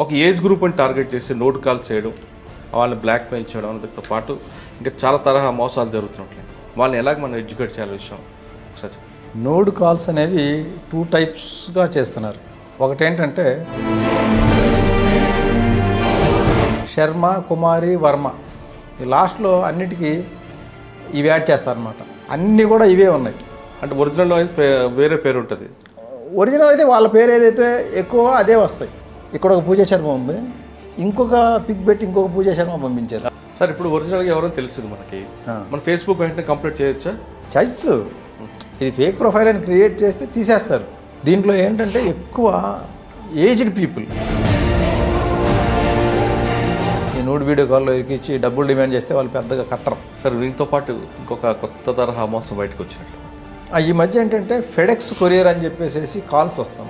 ఒక ఏజ్ గ్రూప్ని టార్గెట్ చేసి నోట్ కాల్ చేయడం, వాళ్ళని బ్లాక్మెయిల్ చేయడం అందుతో పాటు ఇంకా చాలా తరహా మోసాలు జరుగుతున్నట్లే. వాళ్ళని ఎలాగ మనం ఎడ్యుకేట్ చేయాలి విషయం ఒకసారి. నోడ్ కాల్స్ అనేవి 2 టైప్స్గా చేస్తున్నారు. ఒకటేంటంటే శర్మ, కుమారి, వర్మ, ఈ లాస్ట్లో అన్నిటికీ ఇవి యాడ్ చేస్తారనమాట. అన్నీ కూడా ఇవే ఉన్నాయి. అంటే ఒరిజినల్లో అయితే వేరే పేరు ఉంటుంది. ఒరిజినల్ అయితే వాళ్ళ పేరు ఏదైతే ఎక్కువ అదే వస్తాయి. ఇక్కడ ఒక పూజ శర్మ ఉంది, ఇంకొక పిక్ పెట్టి ఇంకొక పూజ శర్మ పంపించారు. సార్ ఇప్పుడు ఒరిజినల్గా ఎవరో తెలిసింది మనకి, మన ఫేస్బుక్ వెంటనే కంప్లీట్ చేయొచ్చా? చేయొచ్చు. ఇది ఫేక్ ప్రొఫైల్ అని క్రియేట్ చేస్తే తీసేస్తారు. దీంట్లో ఏంటంటే ఎక్కువ ఏజ్డ్ పీపుల్ ఈ నోడ్ వీడియో కాల్లో ఇచ్చి డబ్బులు డిమాండ్ చేస్తే వాళ్ళు పెద్దగా కట్టరు. సార్ దీంతో పాటు ఇంకొక కొత్త తరహా మోసం బయటకు వచ్చినట్లు ఈ మధ్య ఏంటంటే ఫెడెక్స్ కొరియర్ అని చెప్పేసి కాల్స్ వస్తాం.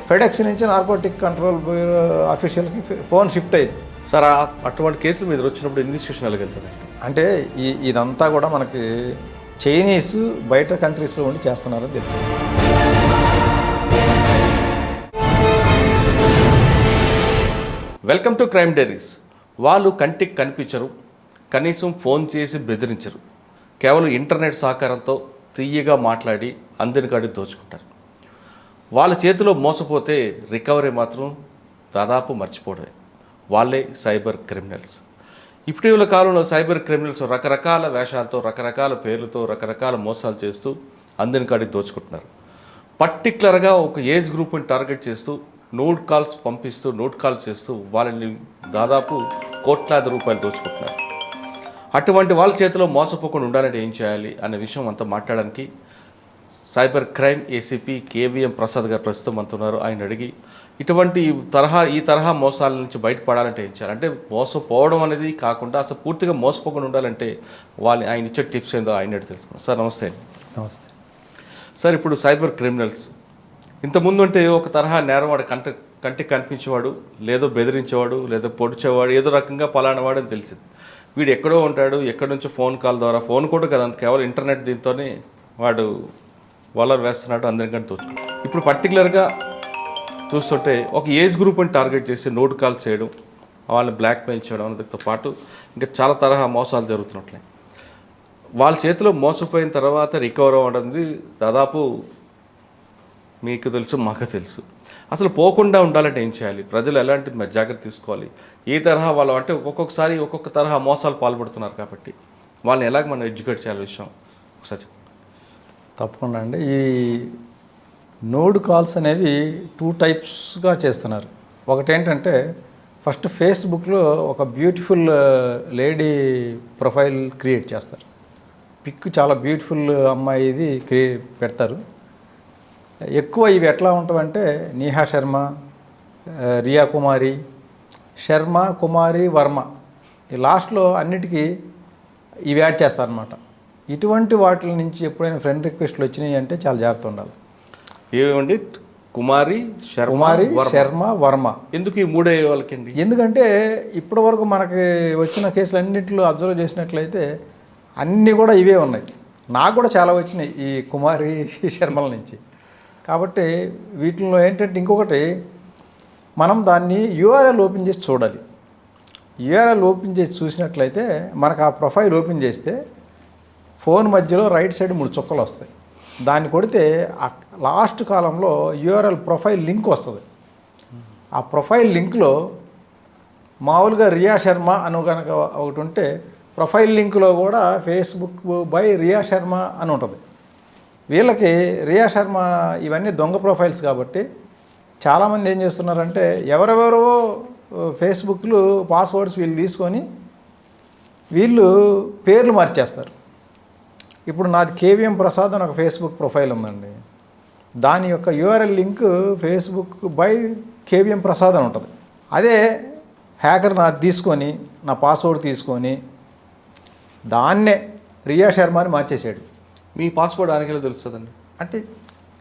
ఫెడెక్స్ నుంచి నార్కోటిక్ కంట్రోల్ బ్యూరో ఆఫీషియల్కి ఫోన్ షిఫ్ట్ అయింది. సార్ అటువంటి కేసులు మీద వచ్చినప్పుడు ఇన్వెస్టిగేషన్ ఎలాగెళ్తుంది? అంటే ఇదంతా కూడా మనకి చైనీస్ బయట కంట్రీస్లో ఉండి చేస్తున్నారని తెలుసు. Welcome to crime diaries. వాళ్ళు కంటికి కనిపించరు, కనీసం ఫోన్ చేసి బెదిరించరు. కేవలం ఇంటర్నెట్ సహకారంతో తీయగా మాట్లాడి అందరి కాడి దోచుకుంటారు. వాళ్ళ చేతిలో మోసపోతే రికవరీ మాత్రం దాదాపు మర్చిపోవడమే. వాళ్ళే సైబర్ క్రిమినల్స్. ఇటీవల కాలంలో సైబర్ క్రిమినల్స్ రకరకాల వేషాలతో, రకరకాల పేర్లతో, రకరకాల మోసాలు చేస్తూ అందరి కాడి దోచుకుంటున్నారు. పర్టికులర్గా ఒక ఏజ్ గ్రూప్ని టార్గెట్ చేస్తూ నోట్ కాల్స్ పంపిస్తూ, నోట్ కాల్స్ చేస్తూ వాళ్ళని దాదాపు కోట్లాది రూపాయలు దోచుకుంటున్నారు. అటువంటి వాళ్ళ చేతిలో మోసపోకుండా ఉండాలంటే ఏం చేయాలి అనే విషయం అంతా మాట్లాడడానికి cyber crime ACP KVM Prasad గారు ప్రస్తుతం అంటున్నారు. ఆయన అడిగి ఈ తరహా మోసాల నుంచి బయటపడాలంటే ఏం చేయాలి, అంటే మోసపోవడం అనేది కాకుండా అసలు పూర్తిగా మోసపోకుండా ఉండాలంటే ఆయన ఇచ్చే టిప్స్ ఏందో ఆయన అడిగి తెలుసుకున్నాం. సార్ నమస్తే. నమస్తే సార్. ఇప్పుడు సైబర్ క్రిమినల్స్ ఇంతకుముందు అంటే ఒక తరహా నేరం వాడు కంటికి కనిపించేవాడు, లేదో బెదిరించేవాడు, లేదో పొడిచేవాడు, ఏదో రకంగా పలానవాడు అని తెలిసింది. వీడు ఎక్కడో ఉంటాడు, ఎక్కడి నుంచో ఫోన్ కాల్ ద్వారా, ఫోన్ కూడా కదా కేవలం ఇంటర్నెట్ దీంతోనే వాడు వలర్ వేస్తున్నాడు అందరికంటే తోచు. ఇప్పుడు పర్టికులర్గా చూస్తుంటే ఒక ఏజ్ గ్రూప్ని టార్గెట్ చేసి నోట్ కాల్ చేయడం, వాళ్ళని బ్లాక్మెయిల్ చేయడం అందుతో పాటు ఇంకా చాలా తరహా మోసాలు జరుగుతున్నట్లే. వాళ్ళ చేతిలో మోసపోయిన తర్వాత రికవర్ అవ్వడం దాదాపు మీకు తెలుసు, మాకు తెలుసు. అసలు పోకుండా ఉండాలంటే ఏం చేయాలి, ప్రజలు ఎలాంటి జాగ్రత్త తీసుకోవాలి, ఏ తరహా వాళ్ళు అంటే ఒక్కొక్కసారి ఒక్కొక్క తరహా మోసాలు పాల్పడుతున్నారు కాబట్టి వాళ్ళని ఎలాగ మనం ఎడ్యుకేట్ చేయాలి విషయం ఒకసారి. తప్పకుండా అండి. ఈ నోడ్ కాల్స్ అనేవి 2 టైప్స్గా చేస్తున్నారు. ఒకటేంటంటే ఫస్ట్ ఫేస్బుక్లో ఒక బ్యూటిఫుల్ లేడీ ప్రొఫైల్ క్రియేట్ చేస్తారు. పిక్ చాలా బ్యూటిఫుల్ అమ్మాయిది పెడతారు. ఎక్కువ ఇవి ఎట్లా ఉంటాయంటే నేహా శర్మ, రియా కుమారి, శర్మ, కుమారి, వర్మ, ఈ లాస్ట్లో అన్నిటికీ ఇవి యాడ్ చేస్తారనమాట. ఇటువంటి వాటి నుంచి ఎప్పుడైనా ఫ్రెండ్ రిక్వెస్ట్లు వచ్చినాయి అంటే చాలా జాగ్రత్త ఉండాలి. ఏమండి కుమారి, శర్మ, వర్మ ఎందుకు ఈ మూడే వాళ్ళకండి? ఎందుకంటే ఇప్పటి వరకు మనకి వచ్చిన కేసులు అన్నింటిలో అబ్జర్వ్ చేసినట్లయితే అన్నీ కూడా ఇవే ఉన్నాయి. నాకు కూడా చాలా వచ్చినాయి ఈ కుమారి, శర్మల నుంచి. కాబట్టి వీటిలో ఏంటంటే ఇంకొకటి, మనం దాన్ని యూఆర్ఎల్ ఓపెన్ చేసి చూడాలి. యూఆర్ఎల్ ఓపెన్ చేసి చూసినట్లయితే మనకు ఆ ప్రొఫైల్ ఓపెన్ చేస్తే ఫోన్ మధ్యలో రైట్ సైడ్ 3 చుక్కలు వస్తాయి. దాన్ని కొడితే లాస్ట్ కాలంలో యూఆర్ఎల్ ప్రొఫైల్ లింక్ వస్తుంది. ఆ ప్రొఫైల్ లింక్లో మామూలుగా రియా శర్మ అని కనుక ఒకటి ఉంటే ప్రొఫైల్ లింక్లో కూడా ఫేస్బుక్ బై రియా శర్మ అని ఉంటుంది. వీళ్ళకి రియా శర్మ ఇవన్నీ దొంగ ప్రొఫైల్స్ కాబట్టి చాలామంది ఏం చేస్తున్నారంటే ఎవరెవరో ఫేస్బుక్లు పాస్వర్డ్స్ వీళ్ళు తీసుకొని వీళ్ళు పేర్లు మార్చేస్తారు. ఇప్పుడు నాది కేవీఎం ప్రసాద్ అని ఒక ఫేస్బుక్ ప్రొఫైల్ ఉందండి. దాని యొక్క URL link Facebook by KVM Prasad అని ఉంటుంది. అదే హ్యాకర్ నాది తీసుకొని నా పాస్వర్డ్ తీసుకొని దాన్నే రియా శర్మ అని మార్చేసాడు. మీ పాస్వర్డ్ ఆయనకి తెలుస్తుందండి అంటే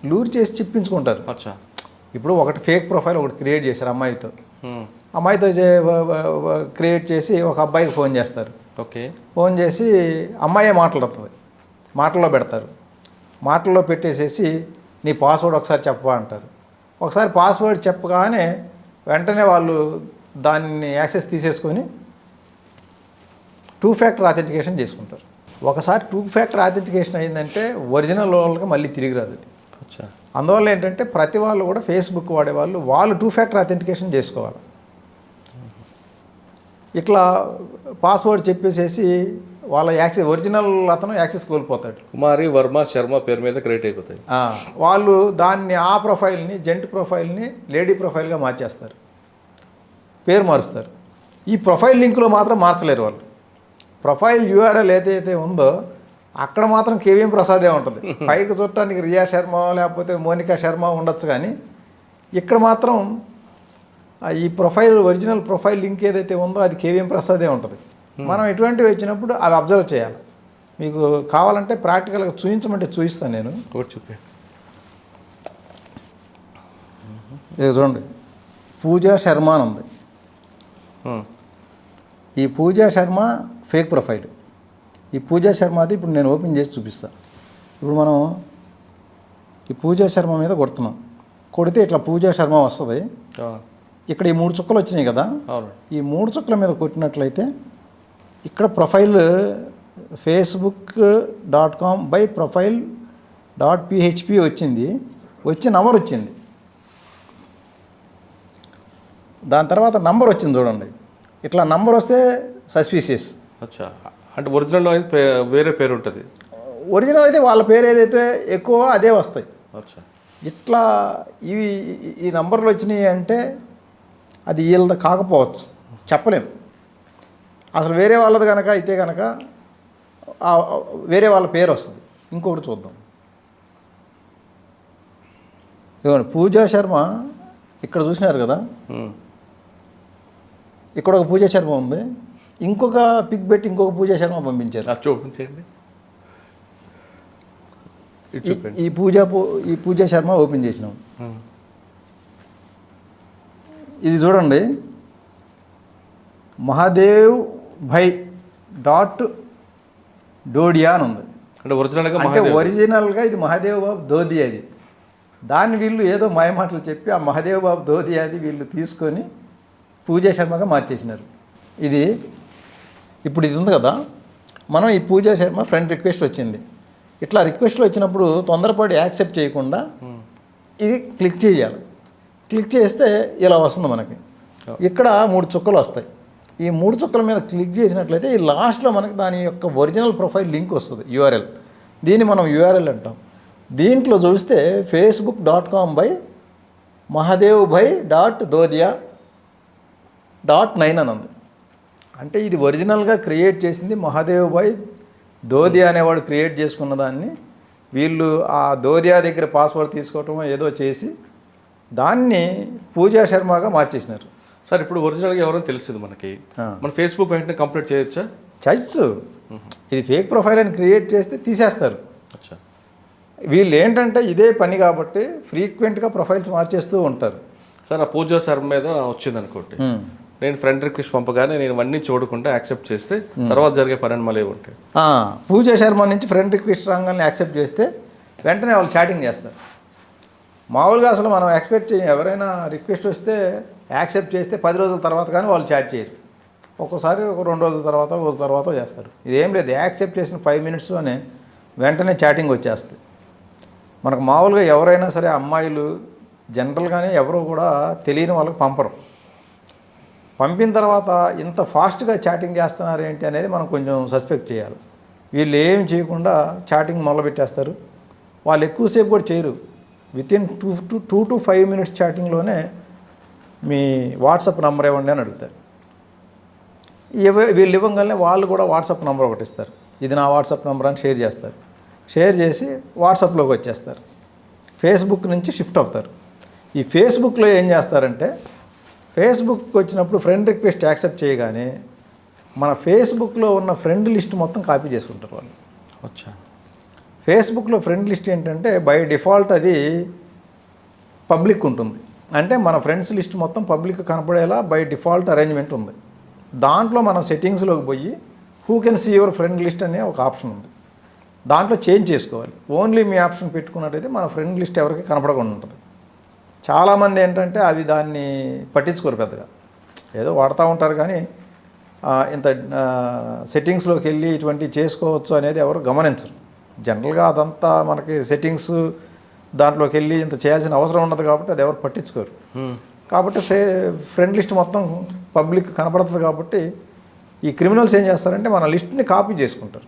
లూర్ చేసి చిప్పించుకుంటారు. అచ్చా. ఇప్పుడు ఒకటి ఫేక్ ప్రొఫైల్ ఒకటి క్రియేట్ చేశారు అమ్మాయితో క్రియేట్ చేసి ఒక అబ్బాయికి ఫోన్ చేస్తారు. ఓకే. ఫోన్ చేసి అమ్మాయే మాట్లాడుతుంది, మాటల్లో పెడతారు. మాటల్లో పెట్టేసేసి నీ పాస్వర్డ్ ఒకసారి చెప్పవా అంటారు. ఒకసారి పాస్వర్డ్ చెప్పగానే వెంటనే వాళ్ళు దాన్ని యాక్సెస్ తీసేసుకొని 2 ఫ్యాక్టర్ ఆథెంటికేషన్ చేసుకుంటారు. ఒకసారి 2 ఫ్యాక్టర్ ఆథెంటికేషన్ అయిందంటే ఒరిజినల్ వాళ్ళకి మళ్ళీ తిరిగి రాదు అది. అచ్చా. అందువల్ల ఏంటంటే ప్రతి వాళ్ళు కూడా ఫేస్బుక్ వాడేవాళ్ళు 2 ఫ్యాక్టర్ ఆథెంటికేషన్ చేసుకోవాలి. ఇట్లా పాస్వర్డ్ చెప్పేసేసి వాళ్ళ ఒరిజినల్ అతను యాక్సెస్ కోల్పోతాడు. కుమారి వర్మ శర్మ పేరు మీద క్రియేట్ అయిపోతాయి. వాళ్ళు దాన్ని ఆ ప్రొఫైల్ని జెంట్ ప్రొఫైల్ని లేడీ ప్రొఫైల్గా మార్చేస్తారు, పేరు మారుస్తారు. ఈ ప్రొఫైల్ లింక్లో మాత్రం మార్చలేరు వాళ్ళు. ప్రొఫైల్ యూఆర్ఎల్ ఏదైతే ఉందో అక్కడ మాత్రం కేవీఎం ప్రసాదే ఉంటుంది. పైకి చూడటానికి రియా శర్మ లేకపోతే మోనికా శర్మ ఉండొచ్చు, కానీ ఇక్కడ మాత్రం ఈ ప్రొఫైల్ ఒరిజినల్ ప్రొఫైల్ లింక్ ఏదైతే ఉందో అది కేవీఎం ప్రసాదే ఉంటుంది. మనం ఇటువంటివి వచ్చినప్పుడు అవి అబ్జర్వ్ చేయాలి. మీకు కావాలంటే ప్రాక్టికల్గా చూపించమంటే చూపిస్తాను నేను. చూపి. ఇది చూడండి, పూజా శర్మ అని ఉంది. ఈ పూజా శర్మ ఫేక్ ప్రొఫైల్. ఈ పూజా శర్మది ఇప్పుడు నేను ఓపెన్ చేసి చూపిస్తాను. ఇప్పుడు మనం ఈ పూజా శర్మ మీద కొడుతున్నాం. కొడితే ఇట్లా పూజా శర్మ వస్తుంది. ఇక్కడ ఈ 3 చుక్కలు వచ్చినాయి కదా, ఈ 3 చుక్కల మీద కొట్టినట్లయితే ఇక్కడ ప్రొఫైల్ facebook.com/profile.php వచ్చింది, నంబర్ వచ్చింది. దాని తర్వాత నంబర్ వచ్చింది చూడండి. ఇట్లా నంబర్ వస్తే సస్పీషియస్. అచ్చా. అంటే ఒరిజినల్ వేరే పేరు ఉంటుంది. ఒరిజినల్ అయితే వాళ్ళ పేరు ఏదైతే ఎక్కువ అదే వస్తాయి. అచ్చా. ఇట్లా ఈ నంబర్లు వచ్చినాయి అంటే అది వీళ్ళది కాకపోవచ్చు, చెప్పలేము. అసలు వేరే వాళ్ళది కనుక అయితే కనుక వేరే వాళ్ళ పేరు వస్తుంది. ఇంకొకటి చూద్దాం. ఇదిగోండి, పూజా శర్మ ఇక్కడ చూసినారు కదా, ఇక్కడ ఒక పూజా శర్మ ఉంది. ఇంకొక పిక్ పెట్టి ఇంకొక పూజా శర్మ పంపించారు. చూపించండి. ఈ పూజా శర్మ ఓపెన్ చేసినాం. ఇది చూడండి, మహాదేవ్ భై .డోడియా అని ఉంది. అంటే ఒరిజినల్గా ఇది మహాదేవ్ బాబు దోదియాది. దాన్ని వీళ్ళు ఏదో మాయమాటలు చెప్పి ఆ మహాదేవ్ బాబు దోదియాది వీళ్ళు తీసుకొని పూజా శర్మగా మార్చేసినారు. ఇప్పుడు ఇది ఉంది కదా, మనం ఈ పూజా శర్మ ఫ్రెండ్ రిక్వెస్ట్ వచ్చింది. ఇట్లా రిక్వెస్ట్లు వచ్చినప్పుడు తొందరపడి యాక్సెప్ట్ చేయకుండా ఇది క్లిక్ చేయాలి. క్లిక్ చేస్తే ఇలా వస్తుంది మనకి. ఇక్కడ 3 చుక్కలు వస్తాయి. ఈ 3 చుక్కల మీద క్లిక్ చేసినట్లయితే ఈ లాస్ట్లో మనకి దాని యొక్క ఒరిజినల్ ప్రొఫైల్ లింక్ వస్తుంది, యూఆర్ఎల్. దీన్ని మనం యూఆర్ఎల్ అంటాం. దీంట్లో చూస్తే facebook.com/mahadevbhai.dodia.9 అని ఉంది. అంటే ఇది ఒరిజినల్గా క్రియేట్ చేసింది మహాదేవ్ భాయ్ దోదియా అనేవాడు క్రియేట్ చేసుకున్న దాన్ని వీళ్ళు ఆ దోదియా దగ్గర పాస్వర్డ్ తీసుకోవటం ఏదో చేసి దాన్ని పూజా శర్మగా మార్చేసినారు. సార్, ఇప్పుడు ఒరిజినల్గా ఎవరో తెలిసింది మనకి, మన ఫేస్బుక్ వెంటనే కంప్లీట్ చేయొచ్చా? చేయొచ్చు. ఇది ఫేక్ ప్రొఫైల్ అని క్రియేట్ చేస్తే తీసేస్తారు. వీళ్ళు ఏంటంటే ఇదే పని కాబట్టి ఫ్రీక్వెంట్గా ప్రొఫైల్స్ మార్చేస్తూ ఉంటారు. సార్, ఆ పూజా శర్మ మీద వచ్చింది అనుకోండి, నేను ఫ్రెండ్ రిక్వెస్ట్ పంపగానే నేను ఇవన్నీ చూడకుండా యాక్సెప్ట్ చేస్తే తర్వాత జరిగే పరిణామాలు ఉంటాయి. పూజా శర్మ నుంచి ఫ్రెండ్ రిక్వెస్ట్ రాగానే యాక్సెప్ట్ చేస్తే వెంటనే వాళ్ళు చాటింగ్ చేస్తారు. మామూలుగా అసలు మనం ఎక్స్పెక్ట్ చేయం, ఎవరైనా రిక్వెస్ట్ వస్తే యాక్సెప్ట్ చేస్తే 10 రోజుల తర్వాత కానీ వాళ్ళు చాట్ చేయరు. ఒక్కోసారి ఒక 2 రోజుల తర్వాత, రోజు తర్వాత చేస్తారు. ఇదేం లేదు, యాక్సెప్ట్ చేసిన 5 మినిట్స్లోనే వెంటనే చాటింగ్ వచ్చేస్తుంది. మనకు మామూలుగా ఎవరైనా సరే అమ్మాయిలు జనరల్గానే ఎవరు కూడా తెలియని వాళ్ళకి పంపరు. పంపిన తర్వాత ఇంత ఫాస్ట్గా చాటింగ్ చేస్తున్నారు ఏంటి అనేది మనం కొంచెం సస్పెక్ట్ చేయాలి. వీళ్ళు ఏం చేయకుండా చాటింగ్ మొదలుపెట్టేస్తారు. వాళ్ళు ఎక్కువసేపు కూడా చేయరు. వితిన్ 2 to 5 మినిట్స్ చాటింగ్లోనే మీ వాట్సాప్ నెంబర్ ఇవ్వండి అని అడుగుతారు. వీళ్ళు ఇవ్వగానే వాళ్ళు కూడా వాట్సాప్ నెంబర్ ఒకటి ఇస్తారు. ఇది నా వాట్సాప్ నెంబర్ అని షేర్ చేస్తారు. షేర్ చేసి వాట్సాప్లోకి వచ్చేస్తారు. ఫేస్బుక్ నుంచి షిఫ్ట్ అవుతారు. ఈ ఫేస్బుక్లో ఏం చేస్తారంటే, ఫేస్బుక్కి వచ్చినప్పుడు ఫ్రెండ్ రిక్వెస్ట్ యాక్సెప్ట్ చేయగానే మన ఫేస్బుక్లో ఉన్న ఫ్రెండ్ లిస్ట్ మొత్తం కాపీ చేసుకుంటారు వాళ్ళు. ఫేస్బుక్లో ఫ్రెండ్ లిస్ట్ ఏంటంటే బై డిఫాల్ట్ అది పబ్లిక్ ఉంటుంది. అంటే మన ఫ్రెండ్స్ లిస్ట్ మొత్తం పబ్లిక్ కనపడేలా బై డిఫాల్ట్ అరేంజ్మెంట్ ఉంది. దాంట్లో మనం సెట్టింగ్స్లోకి పోయి who can see your friend list అనే ఒక ఆప్షన్ ఉంది. దాంట్లో చేంజ్ చేసుకోవాలి. ఓన్లీ మీ ఆప్షన్ పెట్టుకున్నట్టయితే మన ఫ్రెండ్ లిస్ట్ ఎవరికి కనపడకుండా ఉంటుంది. చాలామంది ఏంటంటే అవి దాన్ని పట్టించుకోరు పెద్దగా, ఏదో వాడుతూ ఉంటారు కానీ ఇంత సెట్టింగ్స్లోకి వెళ్ళి ఇటువంటివి చేసుకోవచ్చు అనేది ఎవరు గమనించరు. జనరల్గా అదంతా మనకి సెట్టింగ్స్ దాంట్లోకి వెళ్ళి ఇంత చేయాల్సిన అవసరం ఉండదు కాబట్టి అది ఎవరు పట్టించుకోరు. కాబట్టి ఫ్రెండ్ లిస్ట్ మొత్తం పబ్లిక్ కనపడుతుంది కాబట్టి ఈ క్రిమినల్స్ ఏం చేస్తారంటే మన లిస్ట్ని కాపీ చేసుకుంటారు.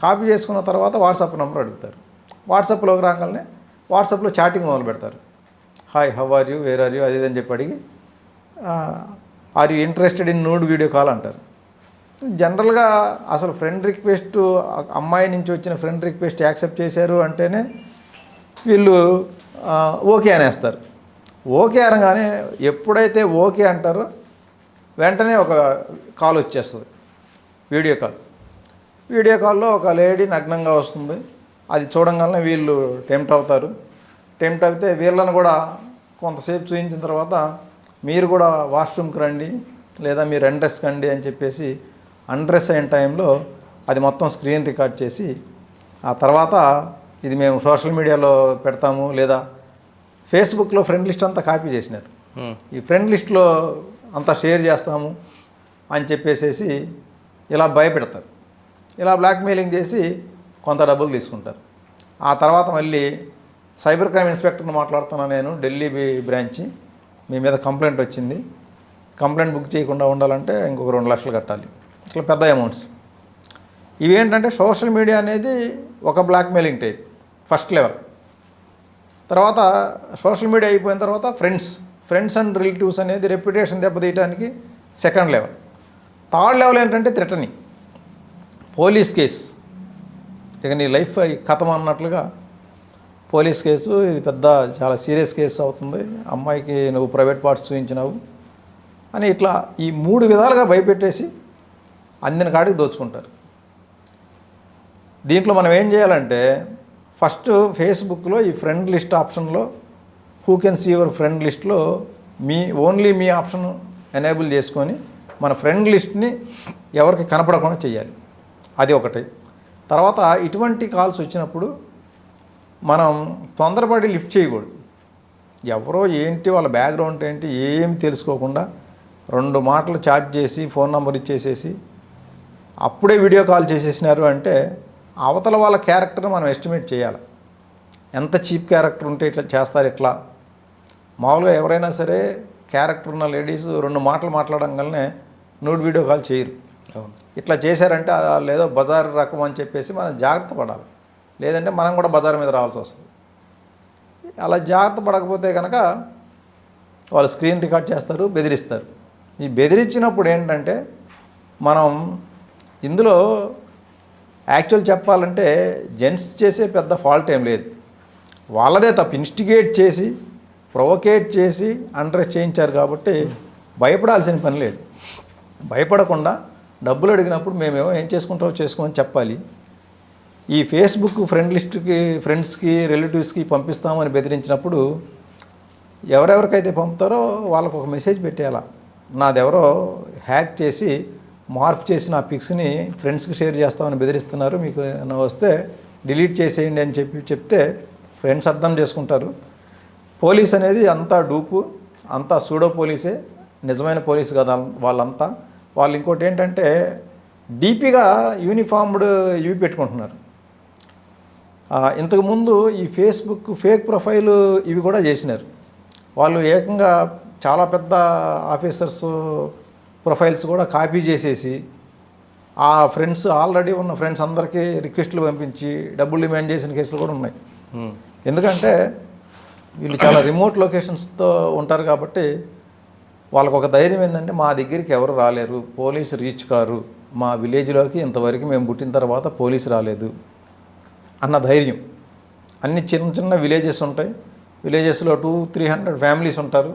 కాపీ చేసుకున్న తర్వాత వాట్సాప్ నెంబర్ అడుగుతారు. వాట్సాప్లోకి రాగానే వాట్సాప్లో చాటింగ్ మొదలు పెడతారు. Hi, how are you, where are you, అది అని చెప్పి అడిగి are you interested in nude video call అంటారు. జనరల్గా అసలు ఫ్రెండ్ రిక్వెస్ట్, అమ్మాయి నుంచి వచ్చిన ఫ్రెండ్ రిక్వెస్ట్ యాక్సెప్ట్ చేశారు అంటేనే వీళ్ళు ఓకే అనేస్తారు. ఓకే అనగానే ఎప్పుడైతే ఓకే అంటారో వెంటనే ఒక కాల్ వచ్చేస్తుంది, వీడియో కాల్. వీడియో కాల్లో ఒక లేడీ నగ్నంగా వస్తుంది. అది చూడంగానే వీళ్ళు టెంప్ట్ అవుతారు. టెంప్ట్ అయితే వీళ్ళని కూడా కొంతసేపు చూపించిన తర్వాత మీరు కూడా వాష్రూమ్కి రండి లేదా మీరు అన్డ్రెస్ కండి అని చెప్పేసి అన్డ్రెస్ అయిన టైంలో అది మొత్తం స్క్రీన్ రికార్డ్ చేసి ఆ తర్వాత ఇది మేము సోషల్ మీడియాలో పెడతాము లేదా ఫేస్బుక్లో ఫ్రెండ్ లిస్ట్ అంతా కాపీ చేసినారు, ఈ ఫ్రెండ్ లిస్ట్లో అంతా షేర్ చేస్తాము అని చెప్పేసేసి ఇలా భయపెడతారు. ఇలా బ్లాక్మెయిలింగ్ చేసి కొంత డబ్బులు తీసుకుంటారు. ఆ తర్వాత మళ్ళీ సైబర్ క్రైమ్ ఇన్స్పెక్టర్ని మాట్లాడుతున్నాను నేను, ఢిల్లీ బ్రాంచి, మీ మీద కంప్లైంట్ వచ్చింది, కంప్లైంట్ బుక్ చేయకుండా ఉండాలంటే ఇంకొక 2 లక్షలు కట్టాలి. ఇట్లా పెద్ద అమౌంట్స్. ఇవి ఏంటంటే సోషల్ మీడియా అనేది ఒక బ్లాక్మెయిలింగ్ టైప్ ఫస్ట్ లెవెల్. తర్వాత సోషల్ మీడియా అయిపోయిన తర్వాత ఫ్రెండ్స్ అండ్ రిలేటివ్స్ అనేది రెప్యుటేషన్ దెబ్బతీయడానికి సెకండ్ లెవెల్. థర్డ్ లెవెల్ ఏంటంటే థ్రెటనింగ్, పోలీస్ కేసు, ఇక నీ లైఫ్ కథం అన్నట్లుగా పోలీస్ కేసు, ఇది పెద్ద చాలా సీరియస్ కేసు అవుతుంది, అమ్మాయికి నువ్వు ప్రైవేట్ పార్ట్స్ చూపించినావు అని ఇట్లా ఈ 3 విధాలుగా భయపెట్టేసి అందిన కాడికి దోచుకుంటారు. దీంట్లో మనం ఏం చేయాలంటే ఫస్ట్ ఫేస్బుక్లో ఈ ఫ్రెండ్ లిస్ట్ ఆప్షన్లో who can see your friend లిస్ట్లో ఓన్లీ మీ ఆప్షన్ ఎనేబుల్ చేసుకొని మన ఫ్రెండ్ లిస్ట్ని ఎవరికి కనపడకుండా చేయాలి. అది ఒకటి. తర్వాత ఇటువంటి కాల్స్ వచ్చినప్పుడు మనం తొందరపడి లిఫ్ట్ చేయకూడదు. ఎవరో ఏంటి వాళ్ళ బ్యాక్గ్రౌండ్ ఏంటి ఏమి తెలుసుకోకుండా 2 మాటలు చాట్ చేసి ఫోన్ నెంబర్ ఇచ్చేసేసి అప్పుడే వీడియో కాల్ చేసేసినారు అంటే అవతల వాళ్ళ క్యారెక్టర్ని మనం ఎస్టిమేట్ చేయాలి. ఎంత చీప్ క్యారెక్టర్ ఉంటే ఇట్లా చేస్తారు. ఇట్లా మామూలుగా ఎవరైనా సరే క్యారెక్టర్ ఉన్న లేడీస్ 2 మాటలు మాట్లాడంగానే నూడ్ వీడియో కాల్ చేయరు. ఇట్లా చేశారంటే లేదో బజార్ రకం అని చెప్పేసి మనం జాగ్రత్త పడాలి, లేదంటే మనం కూడా బజార్ మీద రావాల్సి వస్తుంది. అలా జాగ్రత్త పడకపోతే కనుక వాళ్ళు స్క్రీన్ రికార్డ్ చేస్తారు, బెదిరిస్తారు. ఈ బెదిరించినప్పుడు ఏంటంటే మనం ఇందులో యాక్చువల్ చెప్పాలంటే జెంట్స్ చేసే పెద్ద ఫాల్ట్ ఏం లేదు, వాళ్ళదే తప్పు. ఇన్స్టిగేట్ చేసి ప్రొవోకేట్ చేసి అండ్రెస్ చేయించారు కాబట్టి భయపడాల్సిన పని లేదు. భయపడకుండా డబ్బులు అడిగినప్పుడు మేమేమో ఏం చేసుకుంటామో చేసుకోమని చెప్పాలి. ఈ ఫేస్బుక్ ఫ్రెండ్ లిస్ట్కి ఫ్రెండ్స్కి రిలేటివ్స్కి పంపిస్తామని బెదిరించినప్పుడు ఎవరెవరికైతే పంపుతారో వాళ్ళకు ఒక మెసేజ్ పెట్టేయాల, నాదెవరో హ్యాక్ చేసి మార్ఫ్ చేసి నా పిక్స్ని ఫ్రెండ్స్కి షేర్ చేస్తామని బెదిరిస్తున్నారు, మీకు వస్తే డిలీట్ చేసేయండి అని చెప్తే ఫ్రెండ్స్ అర్థం చేసుకుంటారు. పోలీస్ అనేది అంతా డూపు, అంతా సూడో పోలీసే, నిజమైన పోలీస్ కదా వాళ్ళంతా. వాళ్ళు ఇంకోటి ఏంటంటే డీపీగా యూనిఫామ్డ్ ఇవి పెట్టుకుంటున్నారు. ఇంతకుముందు ఈ ఫేస్బుక్ ఫేక్ ప్రొఫైల్ ఇవి కూడా చేసినారు. వాళ్ళు ఏకంగా చాలా పెద్ద ఆఫీసర్స్ ప్రొఫైల్స్ కూడా కాపీ చేసేసి ఆ ఫ్రెండ్స్ ఆల్రెడీ ఉన్న ఫ్రెండ్స్ అందరికీ రిక్వెస్ట్లు పంపించి డబ్బులు డిమాండ్ చేసిన కేసులు కూడా ఉన్నాయి. ఎందుకంటే వీళ్ళు చాలా రిమోట్ లొకేషన్స్తో ఉంటారు కాబట్టి వాళ్ళకు ఒక ధైర్యం ఏంటంటే మా దగ్గరికి ఎవరు రాలేరు, పోలీసు రీచ్ కారు, మా విలేజ్లోకి ఇంతవరకు మేము పుట్టిన తర్వాత పోలీసు రాలేదు అన్న ధైర్యం. అన్ని చిన్న చిన్న విలేజెస్ ఉంటాయి, విలేజెస్లో 200-300 ఫ్యామిలీస్ ఉంటారు.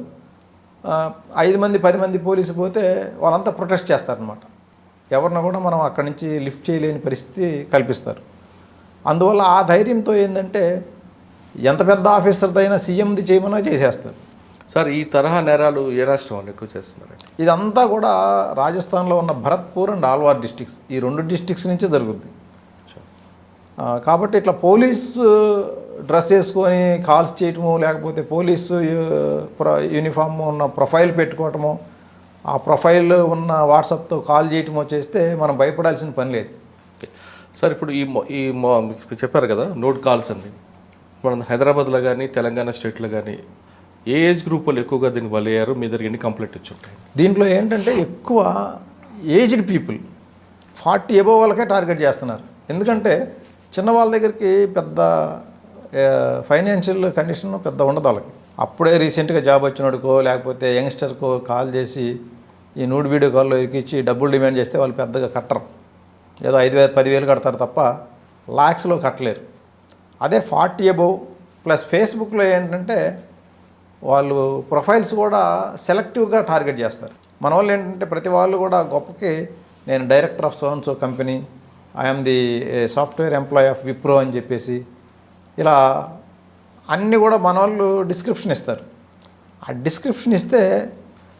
5 మంది 10 మంది పోలీసు పోతే వాళ్ళంతా ప్రొటెస్ట్ చేస్తారనమాట. ఎవరిని కూడా మనం అక్కడి నుంచి లిఫ్ట్ చేయలేని పరిస్థితి కల్పిస్తారు. అందువల్ల ఆ ధైర్యంతో ఏంటంటే ఎంత పెద్ద ఆఫీసర్దైనా సీఎంది చేయమన్నా చేసేస్తారు. సార్ ఈ తరహా నేరాలు ఏ రాష్ట్రం వాళ్ళు ఎక్కువ చేస్తున్నారు? ఇదంతా కూడా రాజస్థాన్లో ఉన్న భరత్పూర్ అండ్ ఆల్వార్ డిస్ట్రిక్ట్స్, ఈ 2 డిస్ట్రిక్ట్స్ నుంచే జరుగుద్ది. కాబట్టి ఇట్లా పోలీస్ డ్రెస్ వేసుకొని కాల్స్ చేయటము, లేకపోతే పోలీసు యూనిఫామ్ ఉన్న ప్రొఫైల్ పెట్టుకోవటము, ఆ ప్రొఫైల్ ఉన్న వాట్సాప్తో కాల్ చేయటమో చేస్తే మనం భయపడాల్సిన పని లేదు. సార్ ఇప్పుడు మీరు చెప్పారు కదా నోట్ కాల్స్ అండి, మన హైదరాబాద్లో కానీ తెలంగాణ స్టేట్లో కానీ ఏ ఏజ్ గ్రూప్ వాళ్ళు ఎక్కువగా దీనికి బలయ్యారు? మీ దగ్గర ఎన్ని కంప్లైంట్ వచ్చి ఉంటాయి? దీంట్లో ఏంటంటే ఎక్కువ ఏజ్డ్ పీపుల్ 40 అబోవ్ వాళ్ళకే టార్గెట్ చేస్తున్నారు. ఎందుకంటే చిన్న వాళ్ళ దగ్గరికి పెద్ద ఫైనాన్షియల్ కండిషన్ పెద్ద ఉండదు వాళ్ళకి. అప్పుడే రీసెంట్గా జాబ్ వచ్చినోడుకో లేకపోతే యంగ్స్టర్కో కాల్ చేసి ఈ నూడ్ వీడియో కాల్లో ఎక్కించి డబ్బులు డిమాండ్ చేస్తే వాళ్ళు పెద్దగా కట్టరు. ఏదో 5,000 10,000 కడతారు తప్ప లాక్స్లో కట్టలేరు. అదే 40 అబోవ్ ప్లస్ ఫేస్బుక్లో ఏంటంటే వాళ్ళు ప్రొఫైల్స్ కూడా సెలెక్టివ్గా టార్గెట్ చేస్తారు. మన వాళ్ళు ఏంటంటే ప్రతి వాళ్ళు కూడా గొప్పకి నేను director of so company, I'm the software employee of Wipro అని చెప్పేసి ఇలా అన్నీ కూడా మన వాళ్ళు డిస్క్రిప్షన్ ఇస్తారు. ఆ డిస్క్రిప్షన్ ఇస్తే